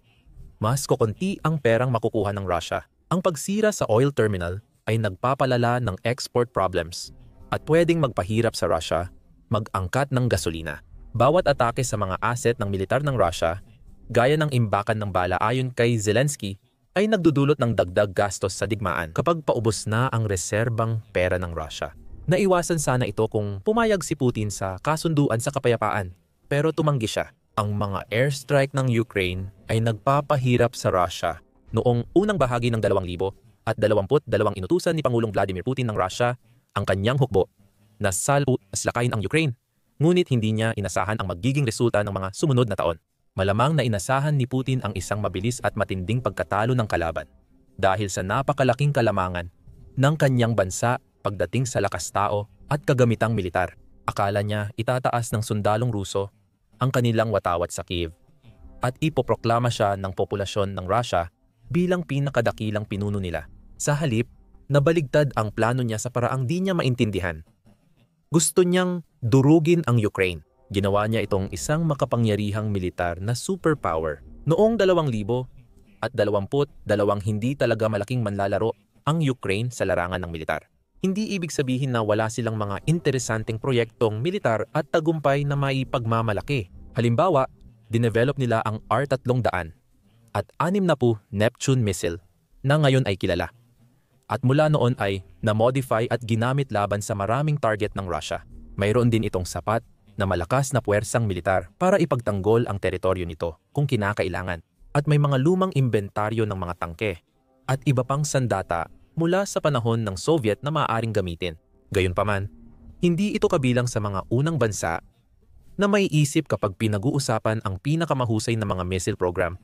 mas kokonti ang perang makukuha ng Russia. Ang pagsira sa oil terminal ay nagpapalala ng export problems at pwedeng magpahirap sa Russia mag-angkat ng gasolina. Bawat atake sa mga asset ng militar ng Russia, gaya ng imbakan ng bala ayon kay Zelensky, ay nagdudulot ng dagdag gastos sa digmaan kapag paubos na ang reserbang pera ng Russia. Naiwasan sana ito kung pumayag si Putin sa kasunduan sa kapayapaan, pero tumanggi siya. Ang mga airstrike ng Ukraine ay nagpapahirap sa Russia. Noong unang bahagi ng 2022 inutusan ni Pangulong Vladimir Putin ng Russia ang kanyang hukbo na salakayin ang Ukraine. Ngunit hindi niya inasahan ang magiging resulta ng mga sumunod na taon. Malamang na inasahan ni Putin ang isang mabilis at matinding pagkatalo ng kalaban dahil sa napakalaking kalamangan ng kanyang bansa pagdating sa lakas tao at kagamitang militar. Akala niya itataas ng sundalong Ruso ang kanilang watawat sa Kiev at ipoproklama siya ng populasyon ng Russia bilang pinakadakilang pinuno nila. Sa halip, nabaligtad ang plano niya sa paraang di niya maintindihan. Gusto niyang durugin ang Ukraine. Ginawa niya itong isang makapangyarihang militar na superpower. Noong 2022 hindi talaga malaking manlalaro ang Ukraine sa larangan ng militar. Hindi ibig sabihin na wala silang mga interesanteng proyektong militar at tagumpay na maipagmamalaki. Halimbawa, dinevelop nila ang R-300 at 60 Neptune missile na ngayon ay kilala. At mula noon ay na-modify at ginamit laban sa maraming target ng Russia. Mayroon din itong sapat na malakas na puwersang militar para ipagtanggol ang teritoryo nito kung kinakailangan. At may mga lumang inventaryo ng mga tangke at iba pang sandata mula sa panahon ng Soviet na maaaring gamitin. Gayunpaman, hindi ito kabilang sa mga unang bansa na may isip kapag pinag-uusapan ang pinakamahusay na mga missile program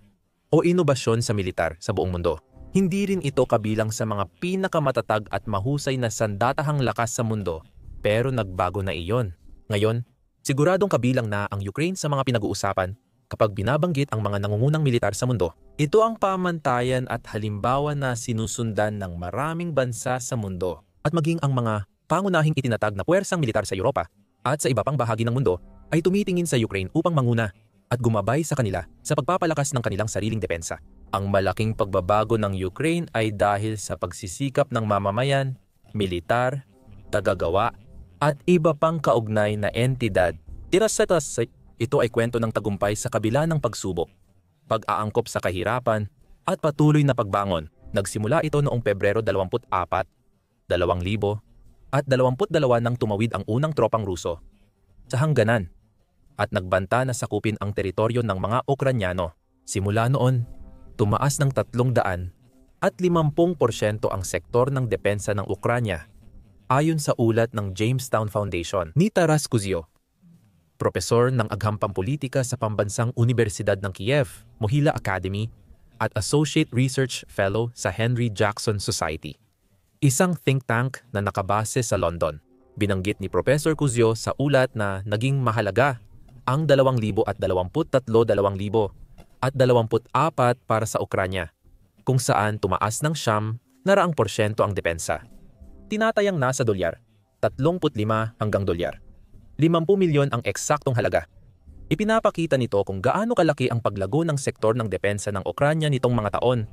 o inobasyon sa militar sa buong mundo. Hindi rin ito kabilang sa mga pinakamatatag at mahusay na sandatahang lakas sa mundo, pero nagbago na iyon. Ngayon, siguradong kabilang na ang Ukraine sa mga pinag-uusapan kapag binabanggit ang mga nangungunang militar sa mundo. Ito ang pamantayan at halimbawa na sinusundan ng maraming bansa sa mundo at maging ang mga pangunahing itinatag na puwersang militar sa Europa at sa iba pang bahagi ng mundo ay tumitingin sa Ukraine upang manguna at gumabay sa kanila sa pagpapalakas ng kanilang sariling depensa. Ang malaking pagbabago ng Ukraine ay dahil sa pagsisikap ng mamamayan, militar, tagagawa, at iba pang kaugnay na entidad. Ito ay kwento ng tagumpay sa kabila ng pagsubok, pag-aangkop sa kahirapan, at patuloy na pagbangon. Nagsimula ito noong Pebrero 24, 2000 at 22 nang tumawid ang unang tropang Ruso sa hangganan at nagbanta na sakupin ang teritoryo ng mga Ukranyano. Simula noon, tumaas ng 300 at 50% ang sektor ng depensa ng Ukranya ayon sa ulat ng Jamestown Foundation ni Taras Kuzio, propesor ng Aghampang Politika sa Pambansang Unibersidad ng Kiev, Mohila Academy at Associate Research Fellow sa Henry Jackson Society, isang think tank na nakabase sa London. Binanggit ni Professor Kuzio sa ulat na naging mahalaga ang 2023, 2024 para sa Ukranya, kung saan tumaas ng 9% ang depensa. Tinatayang nasa dolyar, 35 hanggang dolyar. 50 milyon ang eksaktong halaga. Ipinapakita nito kung gaano kalaki ang paglago ng sektor ng depensa ng Ukranya nitong mga taon,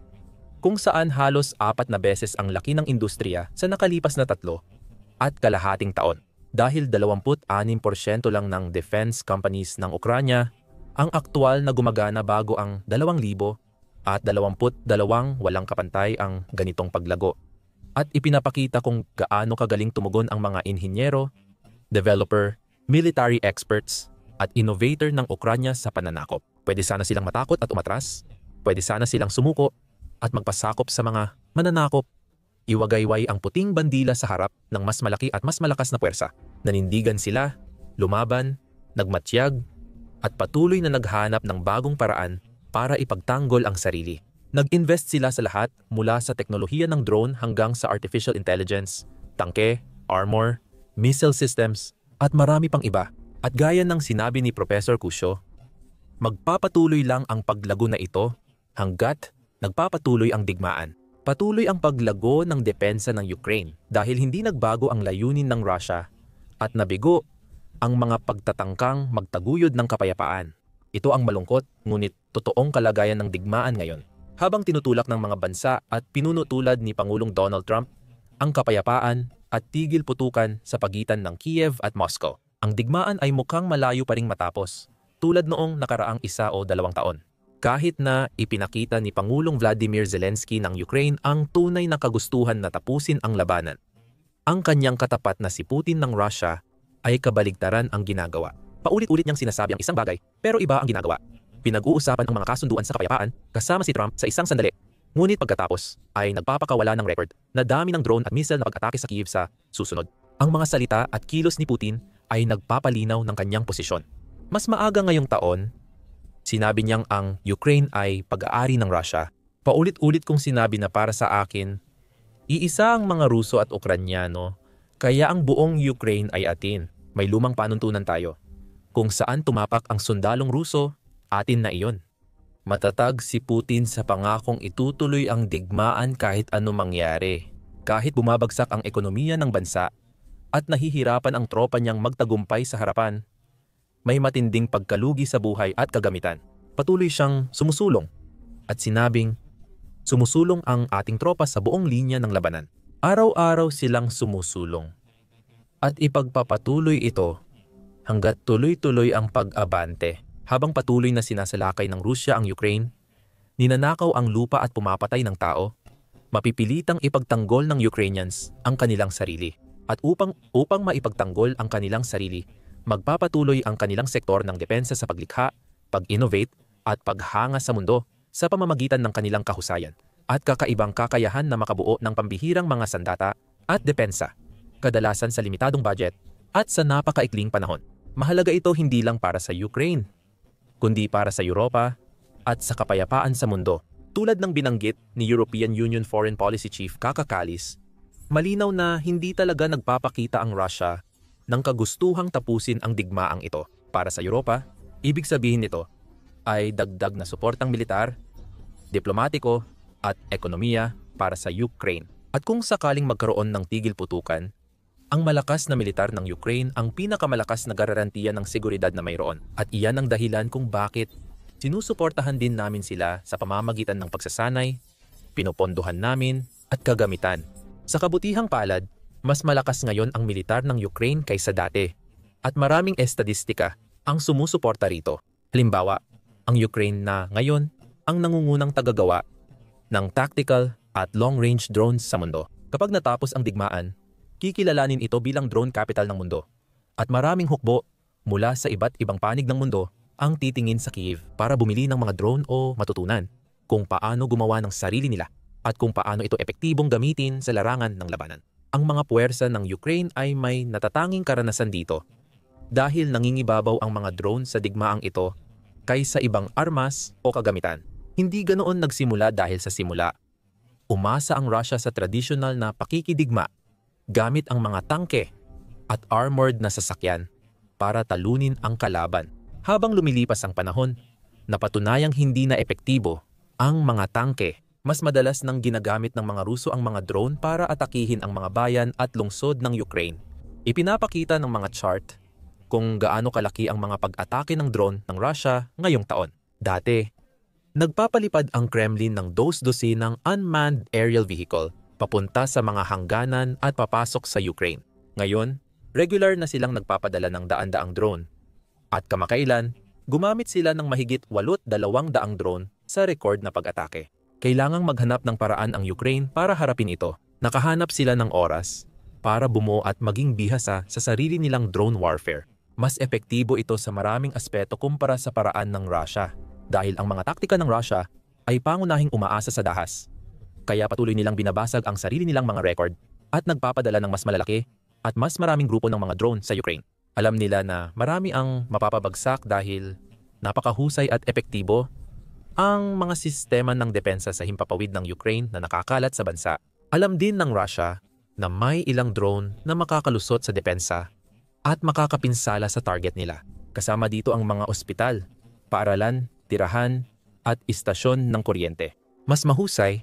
kung saan halos 4 na beses ang laki ng industriya sa nakalipas na 3 at kalahating taon. Dahil 26% lang ng defense companies ng Ukranya ang aktual na gumagana bago ang 2,000 at 22 walang kapantay ang ganitong paglago. At ipinapakita kung gaano kagaling tumugon ang mga inhinyero, developer, military experts at innovator ng Ukranya sa pananakop. Pwede sana silang matakot at umatras, pwede sana silang sumuko at magpasakop sa mga mananakop. Iwagayway ang puting bandila sa harap ng mas malaki at mas malakas na puwersa. Nanindigan sila, lumaban, nagmatyag, at patuloy na naghanap ng bagong paraan para ipagtanggol ang sarili. Nag-invest sila sa lahat mula sa teknolohiya ng drone hanggang sa artificial intelligence, tangke, armor, missile systems, at marami pang iba. At gaya ng sinabi ni Professor Kuzio, magpapatuloy lang ang paglago na ito hanggat nagpapatuloy ang digmaan. Patuloy ang paglago ng depensa ng Ukraine dahil hindi nagbago ang layunin ng Russia at nabigo ang mga pagtatangkang magtaguyod ng kapayapaan. Ito ang malungkot ngunit totoong kalagayan ng digmaan ngayon. Habang tinutulak ng mga bansa at pinuno tulad ni Pangulong Donald Trump ang kapayapaan at tigil putukan sa pagitan ng Kiev at Moscow, ang digmaan ay mukhang malayo pa ring matapos, tulad noong nakaraang 1 o 2 taon. Kahit na ipinakita ni Pangulong Vladimir Zelensky ng Ukraine ang tunay na kagustuhan na tapusin ang labanan, ang kanyang katapat na si Putin ng Russia ay kabaligtaran ang ginagawa. Paulit-ulit niyang sinasabi ang isang bagay, pero iba ang ginagawa. Pinag-uusapan ang mga kasunduan sa kapayapaan kasama si Trump sa isang sandali. Ngunit pagkatapos ay nagpapakawala ng record na dami ng drone at missile na pag-atake sa Kiev sa susunod. Ang mga salita at kilos ni Putin ay nagpapalinaw ng kanyang posisyon. Mas maaga ngayong taon, sinabi niyang ang Ukraine ay pag-aari ng Russia. Paulit-ulit kong sinabi na para sa akin, iisa ang mga Ruso at Ukranyano, kaya ang buong Ukraine ay atin. May lumang panuntunan tayo. Kung saan tumapak ang sundalong Ruso, atin na iyon. Matatag si Putin sa pangakong itutuloy ang digmaan kahit ano mangyari. Kahit bumabagsak ang ekonomiya ng bansa at nahihirapan ang tropa niyang magtagumpay sa harapan, may matinding pagkalugi sa buhay at kagamitan. Patuloy siyang sumusulong at sinabing, sumusulong ang ating tropa sa buong linya ng labanan. Araw-araw silang sumusulong. At ipagpapatuloy ito hanggat tuloy-tuloy ang pag-abante. Habang patuloy na sinasalakay ng Rusya ang Ukraine, ninanakaw ang lupa at pumapatay ng tao, mapipilitang ipagtanggol ng Ukrainians ang kanilang sarili. At upang maipagtanggol ang kanilang sarili, magpapatuloy ang kanilang sektor ng depensa sa paglikha, pag-innovate at paghanga sa mundo sa pamamagitan ng kanilang kahusayan at kakaibang kakayahan na makabuo ng pambihirang mga sandata at depensa, kadalasan sa limitadong budget at sa napakaikling panahon. Mahalaga ito hindi lang para sa Ukraine, kundi para sa Europa at sa kapayapaan sa mundo. Tulad ng binanggit ni European Union Foreign Policy Chief Kaja Kallas, malinaw na hindi talaga nagpapakita ang Russia ng kagustuhang tapusin ang digmaang ito. Para sa Europa, ibig sabihin nito ay dagdag na suportang militar, diplomatiko at ekonomiya para sa Ukraine. At kung sakaling magkaroon ng tigil putukan, ang malakas na militar ng Ukraine ang pinakamalakas na garantiya ng seguridad na mayroon. At iyan ang dahilan kung bakit sinusuportahan din namin sila sa pamamagitan ng pagsasanay, pinupondohan namin at kagamitan. Sa kabutihang palad, mas malakas ngayon ang militar ng Ukraine kaysa dati at maraming estadistika ang sumusuporta rito. Halimbawa, ang Ukraine na ngayon ang nangungunang tagagawa ng tactical at long-range drones sa mundo. Kapag natapos ang digmaan, kikilalanin ito bilang drone capital ng mundo. At maraming hukbo mula sa iba't ibang panig ng mundo ang titingin sa Kyiv para bumili ng mga drone o matutunan kung paano gumawa ng sarili nila at kung paano ito epektibong gamitin sa larangan ng labanan. Ang mga puwersa ng Ukraine ay may natatanging karanasan dito dahil nangingibabaw ang mga drone sa digmaang ito kaysa ibang armas o kagamitan. Hindi ganoon nagsimula dahil sa simula. Umasa ang Russia sa tradisyonal na pakikidigma gamit ang mga tangke at armored na sasakyan para talunin ang kalaban. Habang lumilipas ang panahon, napatunayang hindi na epektibo ang mga tangke. Mas madalas nang ginagamit ng mga Ruso ang mga drone para atakihin ang mga bayan at lungsod ng Ukraine. Ipinapakita ng mga chart kung gaano kalaki ang mga pag-atake ng drone ng Russia ngayong taon. Dati, nagpapalipad ang Kremlin ng dos-dosinang unmanned aerial vehicle papunta sa mga hangganan at papasok sa Ukraine. Ngayon, regular na silang nagpapadala ng daan-daang drone. At kamakailan, gumamit sila ng mahigit 8,200 drone sa record na pag-atake. Kailangang maghanap ng paraan ang Ukraine para harapin ito. Nakahanap sila ng oras para bumuo at maging bihasa sa sarili nilang drone warfare. Mas epektibo ito sa maraming aspeto kumpara sa paraan ng Russia dahil ang mga taktika ng Russia ay pangunahing umaasa sa dahas. Kaya patuloy nilang binabasag ang sarili nilang mga record at nagpapadala ng mas malalaki at mas maraming grupo ng mga drone sa Ukraine. Alam nila na marami ang mapapabagsak dahil napakahusay at epektibo ang mga sistema ng depensa sa himpapawid ng Ukraine na nakakalat sa bansa. Alam din ng Russia na may ilang drone na makakalusot sa depensa at makakapinsala sa target nila. Kasama dito ang mga ospital, paaralan, tirahan at istasyon ng kuryente. Mas mahusay,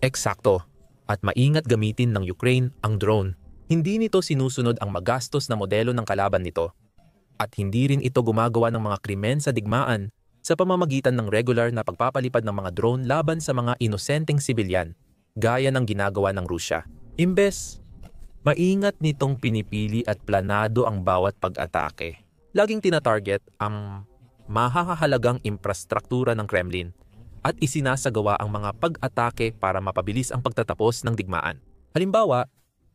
eksakto at maingat gamitin ng Ukraine ang drone. Hindi nito sinusunod ang magastos na modelo ng kalaban nito at hindi rin ito gumagawa ng mga krimen sa digmaan sa pamamagitan ng regular na pagpapalipad ng mga drone laban sa mga inosenteng sibilyan, gaya ng ginagawa ng Rusya. Imbes, maingat nitong pinipili at planado ang bawat pag-atake. Laging tinatarget ang mahahalagang infrastruktura ng Kremlin at isinasagawa ang mga pag-atake para mapabilis ang pagtatapos ng digmaan. Halimbawa,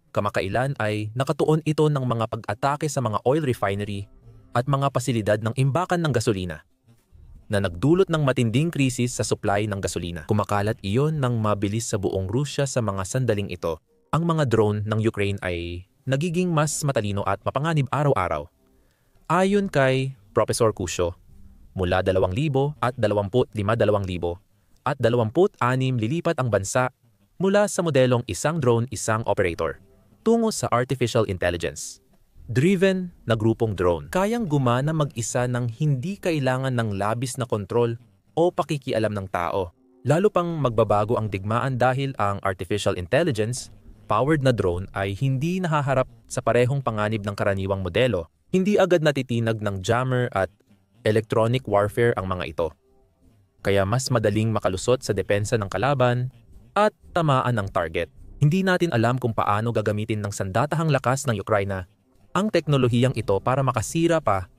kamakailan ay nakatuon ito ng mga pag-atake sa mga oil refinery at mga pasilidad ng imbakan ng gasolina na nagdulot ng matinding krisis sa supply ng gasolina. Kumakalat iyon ng mabilis sa buong Rusya sa mga sandaling ito. Ang mga drone ng Ukraine ay nagiging mas matalino at mapanganib araw-araw. Ayon kay Professor Kusho, mula 2,000 at 25,000 at 26 lilipat ang bansa mula sa modelong isang drone, isang operator tungo sa artificial intelligence driven na grupong drone. Kayang gumana mag-isa ng hindi kailangan ng labis na kontrol o pakikialam ng tao. Lalo pang magbabago ang digmaan dahil ang artificial intelligence powered na drone ay hindi nahaharap sa parehong panganib ng karaniwang modelo. Hindi agad natitinag ng jammer at electronic warfare ang mga ito. Kaya mas madaling makalusot sa depensa ng kalaban at tamaan ng target. Hindi natin alam kung paano gagamitin ng sandatahang lakas ng Ukraine ang teknolohiyang ito para makasira pa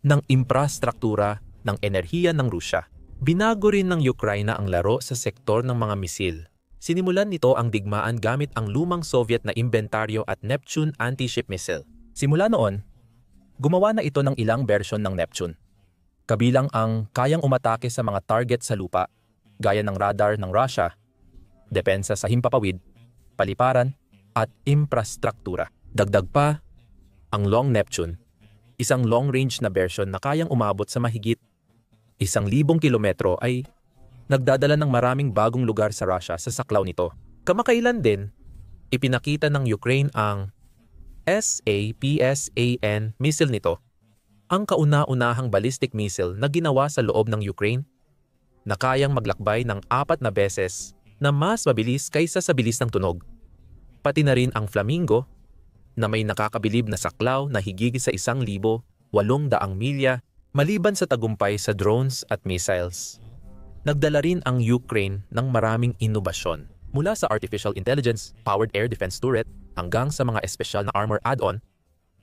ng infrastruktura ng enerhiya ng Rusya. Binago rin ng Ukraine ang laro sa sektor ng mga misil. Sinimulan nito ang digmaan gamit ang lumang Soviet na imbentaryo at Neptune anti-ship missile. Simula noon, gumawa na ito ng ilang bersyon ng Neptune. Kabilang ang kayang umatake sa mga target sa lupa, gaya ng radar ng Russia, depensa sa himpapawid, paliparan, at infrastruktura. Dagdag pa, ang Long Neptune, isang long-range na bersyon na kayang umabot sa mahigit 1,000 kilometro ay nagdadala ng maraming bagong lugar sa Russia sa saklaw nito. Kamakailan din, ipinakita ng Ukraine ang SAPSAN missile nito, ang kauna-unahang ballistic missile na ginawa sa loob ng Ukraine na kayang maglakbay ng 4 na beses na mas mabilis kaysa sa bilis ng tunog. Pati na rin ang Flamingo na may nakakabilib na saklaw na higit sa 1,800 milya maliban sa tagumpay sa drones at missiles. Nagdala rin ang Ukraine ng maraming inobasyon mula sa artificial intelligence, powered air defense turret hanggang sa mga espesyal na armor add-on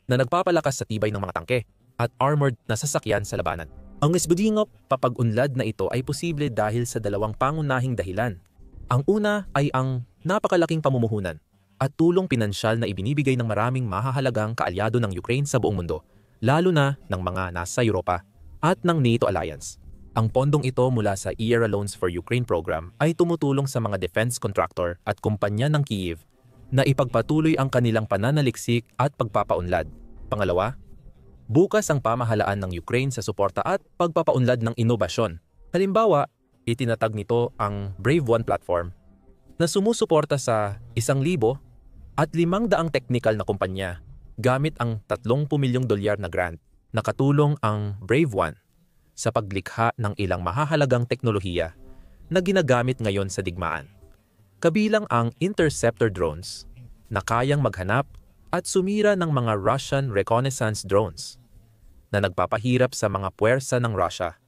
na nagpapalakas sa tibay ng mga tangke at armored na sasakyan sa labanan. Ang isbudingop papag-unlad na ito ay posible dahil sa dalawang pangunahing dahilan. Ang una ay ang napakalaking pamumuhunan at tulong pinansyal na ibinibigay ng maraming mahahalagang kaalyado ng Ukraine sa buong mundo, lalo na ng mga nasa Europa at ng NATO alliance. Ang pondong ito mula sa IRA Loans for Ukraine program ay tumutulong sa mga defense contractor at kumpanya ng Kyiv na ipagpatuloy ang kanilang pananaliksik at pagpapaunlad. Pangalawa, bukas ang pamahalaan ng Ukraine sa suporta at pagpapaunlad ng inobasyon. Halimbawa, itinatag nito ang Brave One platform na sumusuporta sa 1,000 at 500 teknikal na kumpanya gamit ang $30 milyong na grant. Nakatulong ang Brave One sa paglikha ng ilang mahahalagang teknolohiya na ginagamit ngayon sa digmaan. Kabilang ang interceptor drones na kayang maghanap at sumira ng mga Russian reconnaissance drones na nagpapahirap sa mga puwersa ng Russia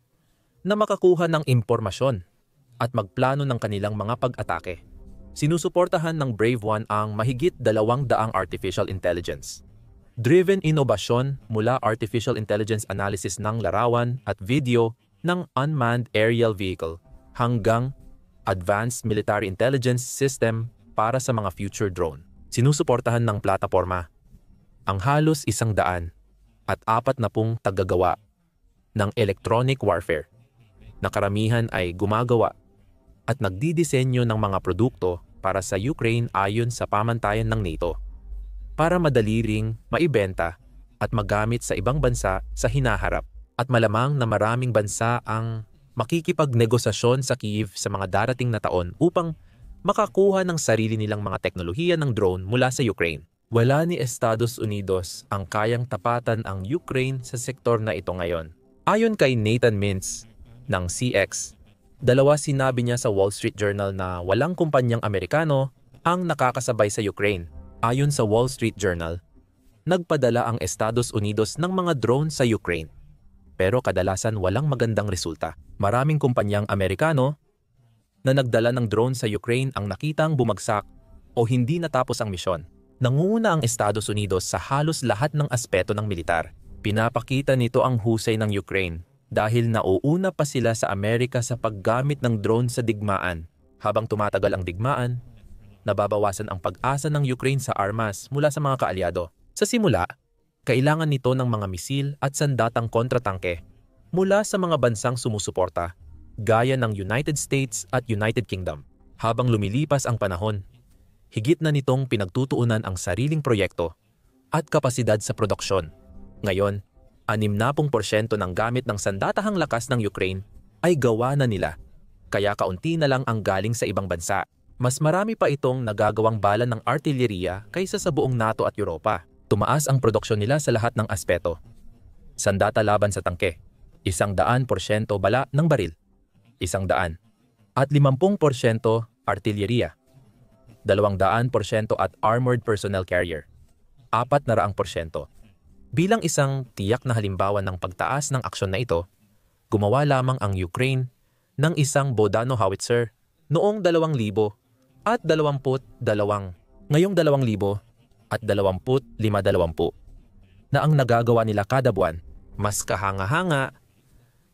na makakuha ng impormasyon at magplano ng kanilang mga pag-atake. Sinusuportahan ng Brave One ang mahigit 200 artificial intelligence driven inobasyon mula artificial intelligence analysis ng larawan at video ng unmanned aerial vehicle hanggang advanced military intelligence system para sa mga future drone. Sinusuportahan ng plataporma ang halos 100 at 40 taggagawa ng electronic warfare na karamihan ay gumagawa at nagdidisenyo ng mga produkto para sa Ukraine ayon sa pamantayan ng NATO, para madali ring maibenta at magamit sa ibang bansa sa hinaharap. At malamang na maraming bansa ang makikipagnegosasyon sa Kyiv sa mga darating na taon upang makakuha ng sarili nilang mga teknolohiya ng drone mula sa Ukraine. Wala ni Estados Unidos ang kayang tapatan ang Ukraine sa sektor na ito ngayon. Ayon kay Nathan Mintz ng CX, sinabi niya sa Wall Street Journal na walang kumpanyang Amerikano ang nakakasabay sa Ukraine. Ayon sa Wall Street Journal, nagpadala ang Estados Unidos ng mga drone sa Ukraine, pero kadalasan walang magandang resulta. Maraming kumpanyang Amerikano na nagdala ng drone sa Ukraine ang nakitang bumagsak o hindi natapos ang misyon. Nangunguna ang Estados Unidos sa halos lahat ng aspeto ng militar. Pinapakita nito ang husay ng Ukraine dahil nauuna pa sila sa Amerika sa paggamit ng drone sa digmaan. Habang tumatagal ang digmaan, nababawasan ang pag-asa ng Ukraine sa armas mula sa mga kaalyado. Sa simula, kailangan nito ng mga misil at sandatang kontratangke mula sa mga bansang sumusuporta, gaya ng United States at United Kingdom. Habang lumilipas ang panahon, higit na nitong pinagtutuunan ang sariling proyekto at kapasidad sa produksyon. Ngayon, 60% ng gamit ng sandatahang lakas ng Ukraine ay gawa na nila, kaya kaunti na lang ang galing sa ibang bansa. Mas marami pa itong nagagawang bala ng artilleriya kaysa sa buong NATO at Europa. Tumaas ang produksyon nila sa lahat ng aspeto. Sandata laban sa tangke, 100% bala ng baril, 100, at 50% artilleriya, 200% at armored personnel carrier, 400%. Bilang isang tiyak na halimbawa ng pagtaas ng aksyon na ito, gumawa lamang ang Ukraine ng isang Bodano howitzer noong 2022, ngayong 2025 na ang nagagawa nila kada buwan. Mas kahanga-hanga,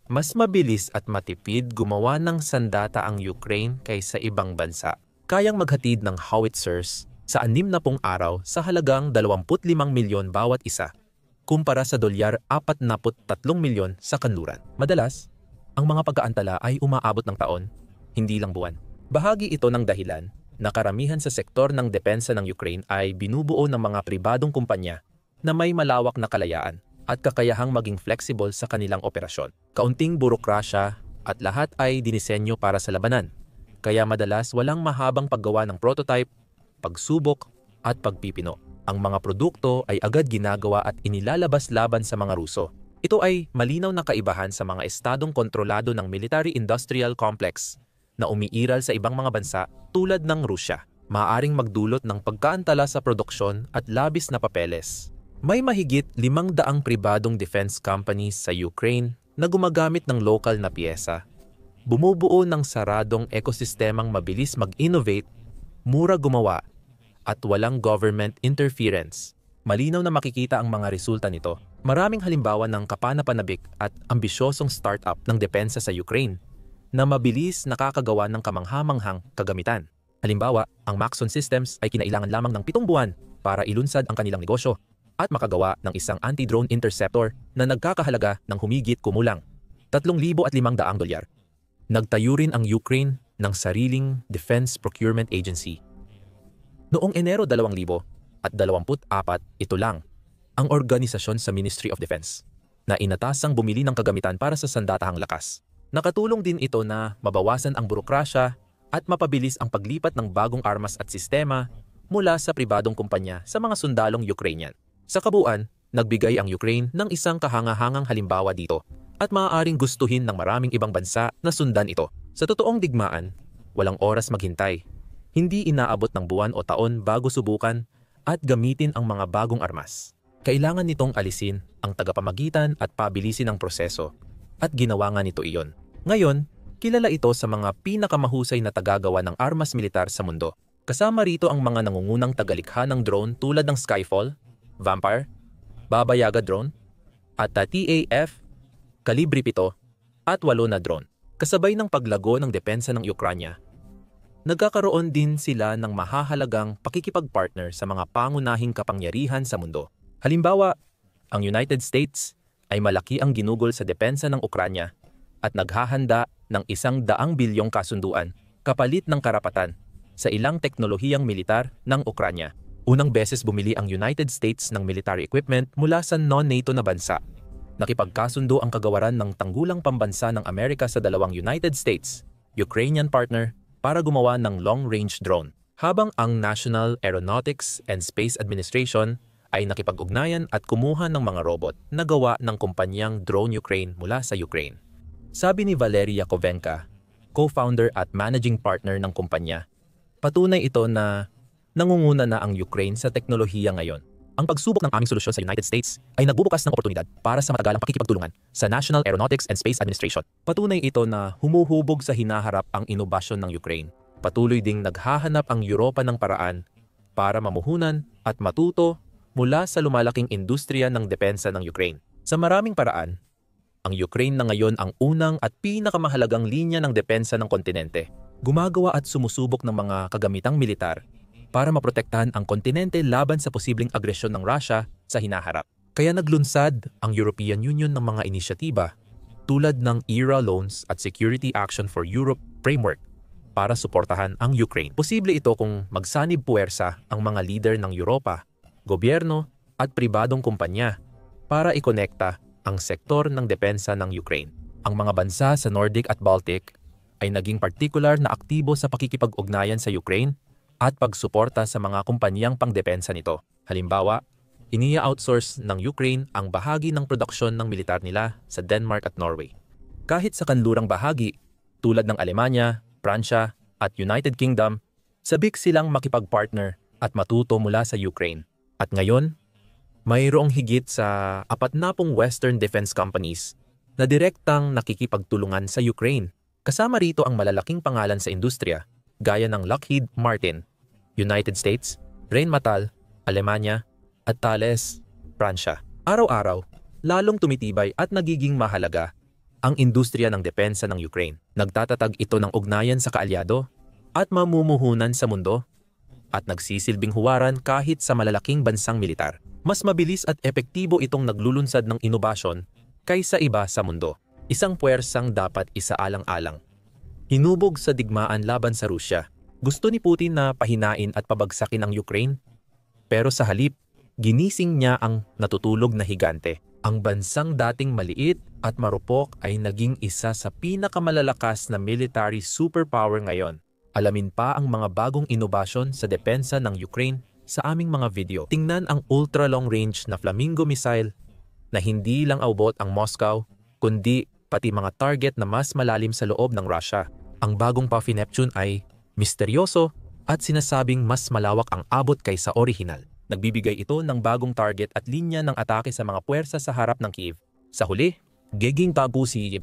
mas mabilis at matipid gumawa ng sandata ang Ukraine kaysa ibang bansa. Kayang maghatid ng howitzers sa 60 araw sa halagang 25 milyon bawat isa, kumpara sa $43 milyon sa kanluran. Madalas, ang mga pagkaantala ay umaabot ng taon, hindi lang buwan. Bahagi ito ng dahilan na karamihan sa sektor ng depensa ng Ukraine ay binubuo ng mga pribadong kumpanya na may malawak na kalayaan at kakayahang maging flexible sa kanilang operasyon. Kaunting burokrasya at lahat ay dinisenyo para sa labanan, kaya madalas walang mahabang paggawa ng prototype, pagsubok at pagpipino. Ang mga produkto ay agad ginagawa at inilalabas laban sa mga Ruso. Ito ay malinaw na kaibahan sa mga estadong kontrolado ng military-industrial complex na umiiral sa ibang mga bansa tulad ng Rusya. Maaaring magdulot ng pagkaantala sa produksyon at labis na papeles. May mahigit 500 pribadong defense companies sa Ukraine na gumagamit ng lokal na piyesa. Bumubuo ng saradong ekosistemang mabilis mag-innovate, mura gumawa, at walang government interference. Malinaw na makikita ang mga resulta nito. Maraming halimbawa ng kapanapanabik at ambisyosong startup ng depensa sa Ukraine na mabilis nakakagawa ng kamangha-manghang kagamitan. Halimbawa, ang Maxon Systems ay kinailangan lamang ng 7 buwan para ilunsad ang kanilang negosyo at makagawa ng isang anti-drone interceptor na nagkakahalaga ng humigit kumulang $3,500. Nagtayo rin ang Ukraine ng sariling Defense Procurement Agency. Noong Enero 2024, ito lang ang organisasyon sa Ministry of Defense na inatasang bumili ng kagamitan para sa sandatahang lakas. Nakatulong din ito na mabawasan ang burokrasya at mapabilis ang paglipat ng bagong armas at sistema mula sa pribadong kumpanya sa mga sundalong Ukrainian. Sa kabuuan, nagbigay ang Ukraine ng isang kahanga-hangang halimbawa dito at maaaring gustuhin ng maraming ibang bansa na sundan ito. Sa totoong digmaan, walang oras maghintay. Hindi inaabot ng buwan o taon bago subukan at gamitin ang mga bagong armas. Kailangan nitong alisin ang tagapamagitan at pabilisin ang proseso at ginawa nga nito iyon. Ngayon, kilala ito sa mga pinakamahusay na tagagawa ng armas militar sa mundo. Kasama rito ang mga nangungunang tagalikha ng drone tulad ng Skyfall, Vampire, Baba Yaga drone, at TAF, Kalibre 7 at 8 na drone. Kasabay ng paglago ng depensa ng Ukranya, nagkakaroon din sila ng mahahalagang pakikipagpartner sa mga pangunahing kapangyarihan sa mundo. Halimbawa, ang United States ay malaki ang ginugol sa depensa ng Ukranya at naghahanda ng $100 bilyong kasunduan kapalit ng karapatan sa ilang teknolohiyang militar ng Ukranya. Unang beses bumili ang United States ng military equipment mula sa non-NATO na bansa. Nakipagkasundo ang kagawaran ng tanggulang pambansa ng Amerika sa dalawang United States, Ukrainian partner para gumawa ng long-range drone. Habang ang National Aeronautics and Space Administration ay nakipag-ugnayan at kumuha ng mga robot na gawa ng kumpanyang Drone Ukraine mula sa Ukraine. Sabi ni Valery Yakovenko, co-founder at managing partner ng kumpanya, patunay ito na nangunguna na ang Ukraine sa teknolohiya ngayon. Ang pagsubok ng aming solusyon sa United States ay nagbubukas ng oportunidad para sa matagalang pakikipagtulungan sa National Aeronautics and Space Administration. Patunay ito na humuhubog sa hinaharap ang inobasyon ng Ukraine. Patuloy ding naghahanap ang Europa ng paraan para mamuhunan at matuto mula sa lumalaking industriya ng depensa ng Ukraine. Sa maraming paraan, ang Ukraine na ngayon ang unang at pinakamahalagang linya ng depensa ng kontinente. Gumagawa at sumusubok ng mga kagamitang militar para maprotektahan ang kontinente laban sa posibleng agresyon ng Russia sa hinaharap. Kaya naglunsad ang European Union ng mga inisyatiba tulad ng ERA Loans at Security Action for Europe Framework para suportahan ang Ukraine. Posible ito kung magsanib puwersa ang mga leader ng Europa, gobyerno at pribadong kumpanya para ikonekta ang sektor ng depensa ng Ukraine. Ang mga bansa sa Nordic at Baltic ay naging partikular na aktibo sa pakikipag-ugnayan sa Ukraine at pagsuporta sa mga kumpanyang pangdepensa nito. Halimbawa, iniya-outsource ng Ukraine ang bahagi ng produksyon ng militar nila sa Denmark at Norway. Kahit sa kanlurang bahagi, tulad ng Alemanya, Pransya at United Kingdom, sabik silang makipag-partner at matuto mula sa Ukraine. At ngayon, mayroong higit sa 40 Western defense companies na direktang nakikipagtulungan sa Ukraine. Kasama rito ang malalaking pangalan sa industriya gaya ng Lockheed Martin, United States, Rheinmetall, Alemanya, at Thales, Pransya. Araw-araw, lalong tumitibay at nagiging mahalaga ang industriya ng depensa ng Ukraine. Nagtatatag ito ng ugnayan sa kaalyado at mamumuhunan sa mundo at nagsisilbing huwaran kahit sa malalaking bansang militar. Mas mabilis at epektibo itong naglulunsad ng inobasyon kaysa iba sa mundo. Isang puwersang dapat isaalang-alang. Hinubog sa digmaan laban sa Rusya. Gusto ni Putin na pahinain at pabagsakin ang Ukraine, pero sa halip, ginising niya ang natutulog na higante. Ang bansang dating maliit at marupok ay naging isa sa pinakamalalakas na military superpower ngayon. Alamin pa ang mga bagong inobasyon sa depensa ng Ukraine sa aming mga video. Tingnan ang ultra-long range na Flamingo missile na hindi lang aabot ang Moscow, kundi pati mga target na mas malalim sa loob ng Russia. Ang bagong Puffy Neptune ay misteryoso at sinasabing mas malawak ang abot kaysa orihinal. Nagbibigay ito ng bagong target at linya ng atake sa mga puwersa sa harap ng Kyiv. Sa huli, giging tabu si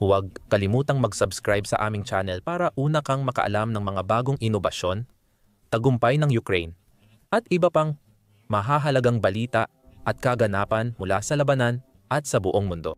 huwag kalimutang mag-subscribe sa aming channel para una kang makaalam ng mga bagong inobasyon, tagumpay ng Ukraine, at iba pang mahahalagang balita at kaganapan mula sa labanan at sa buong mundo.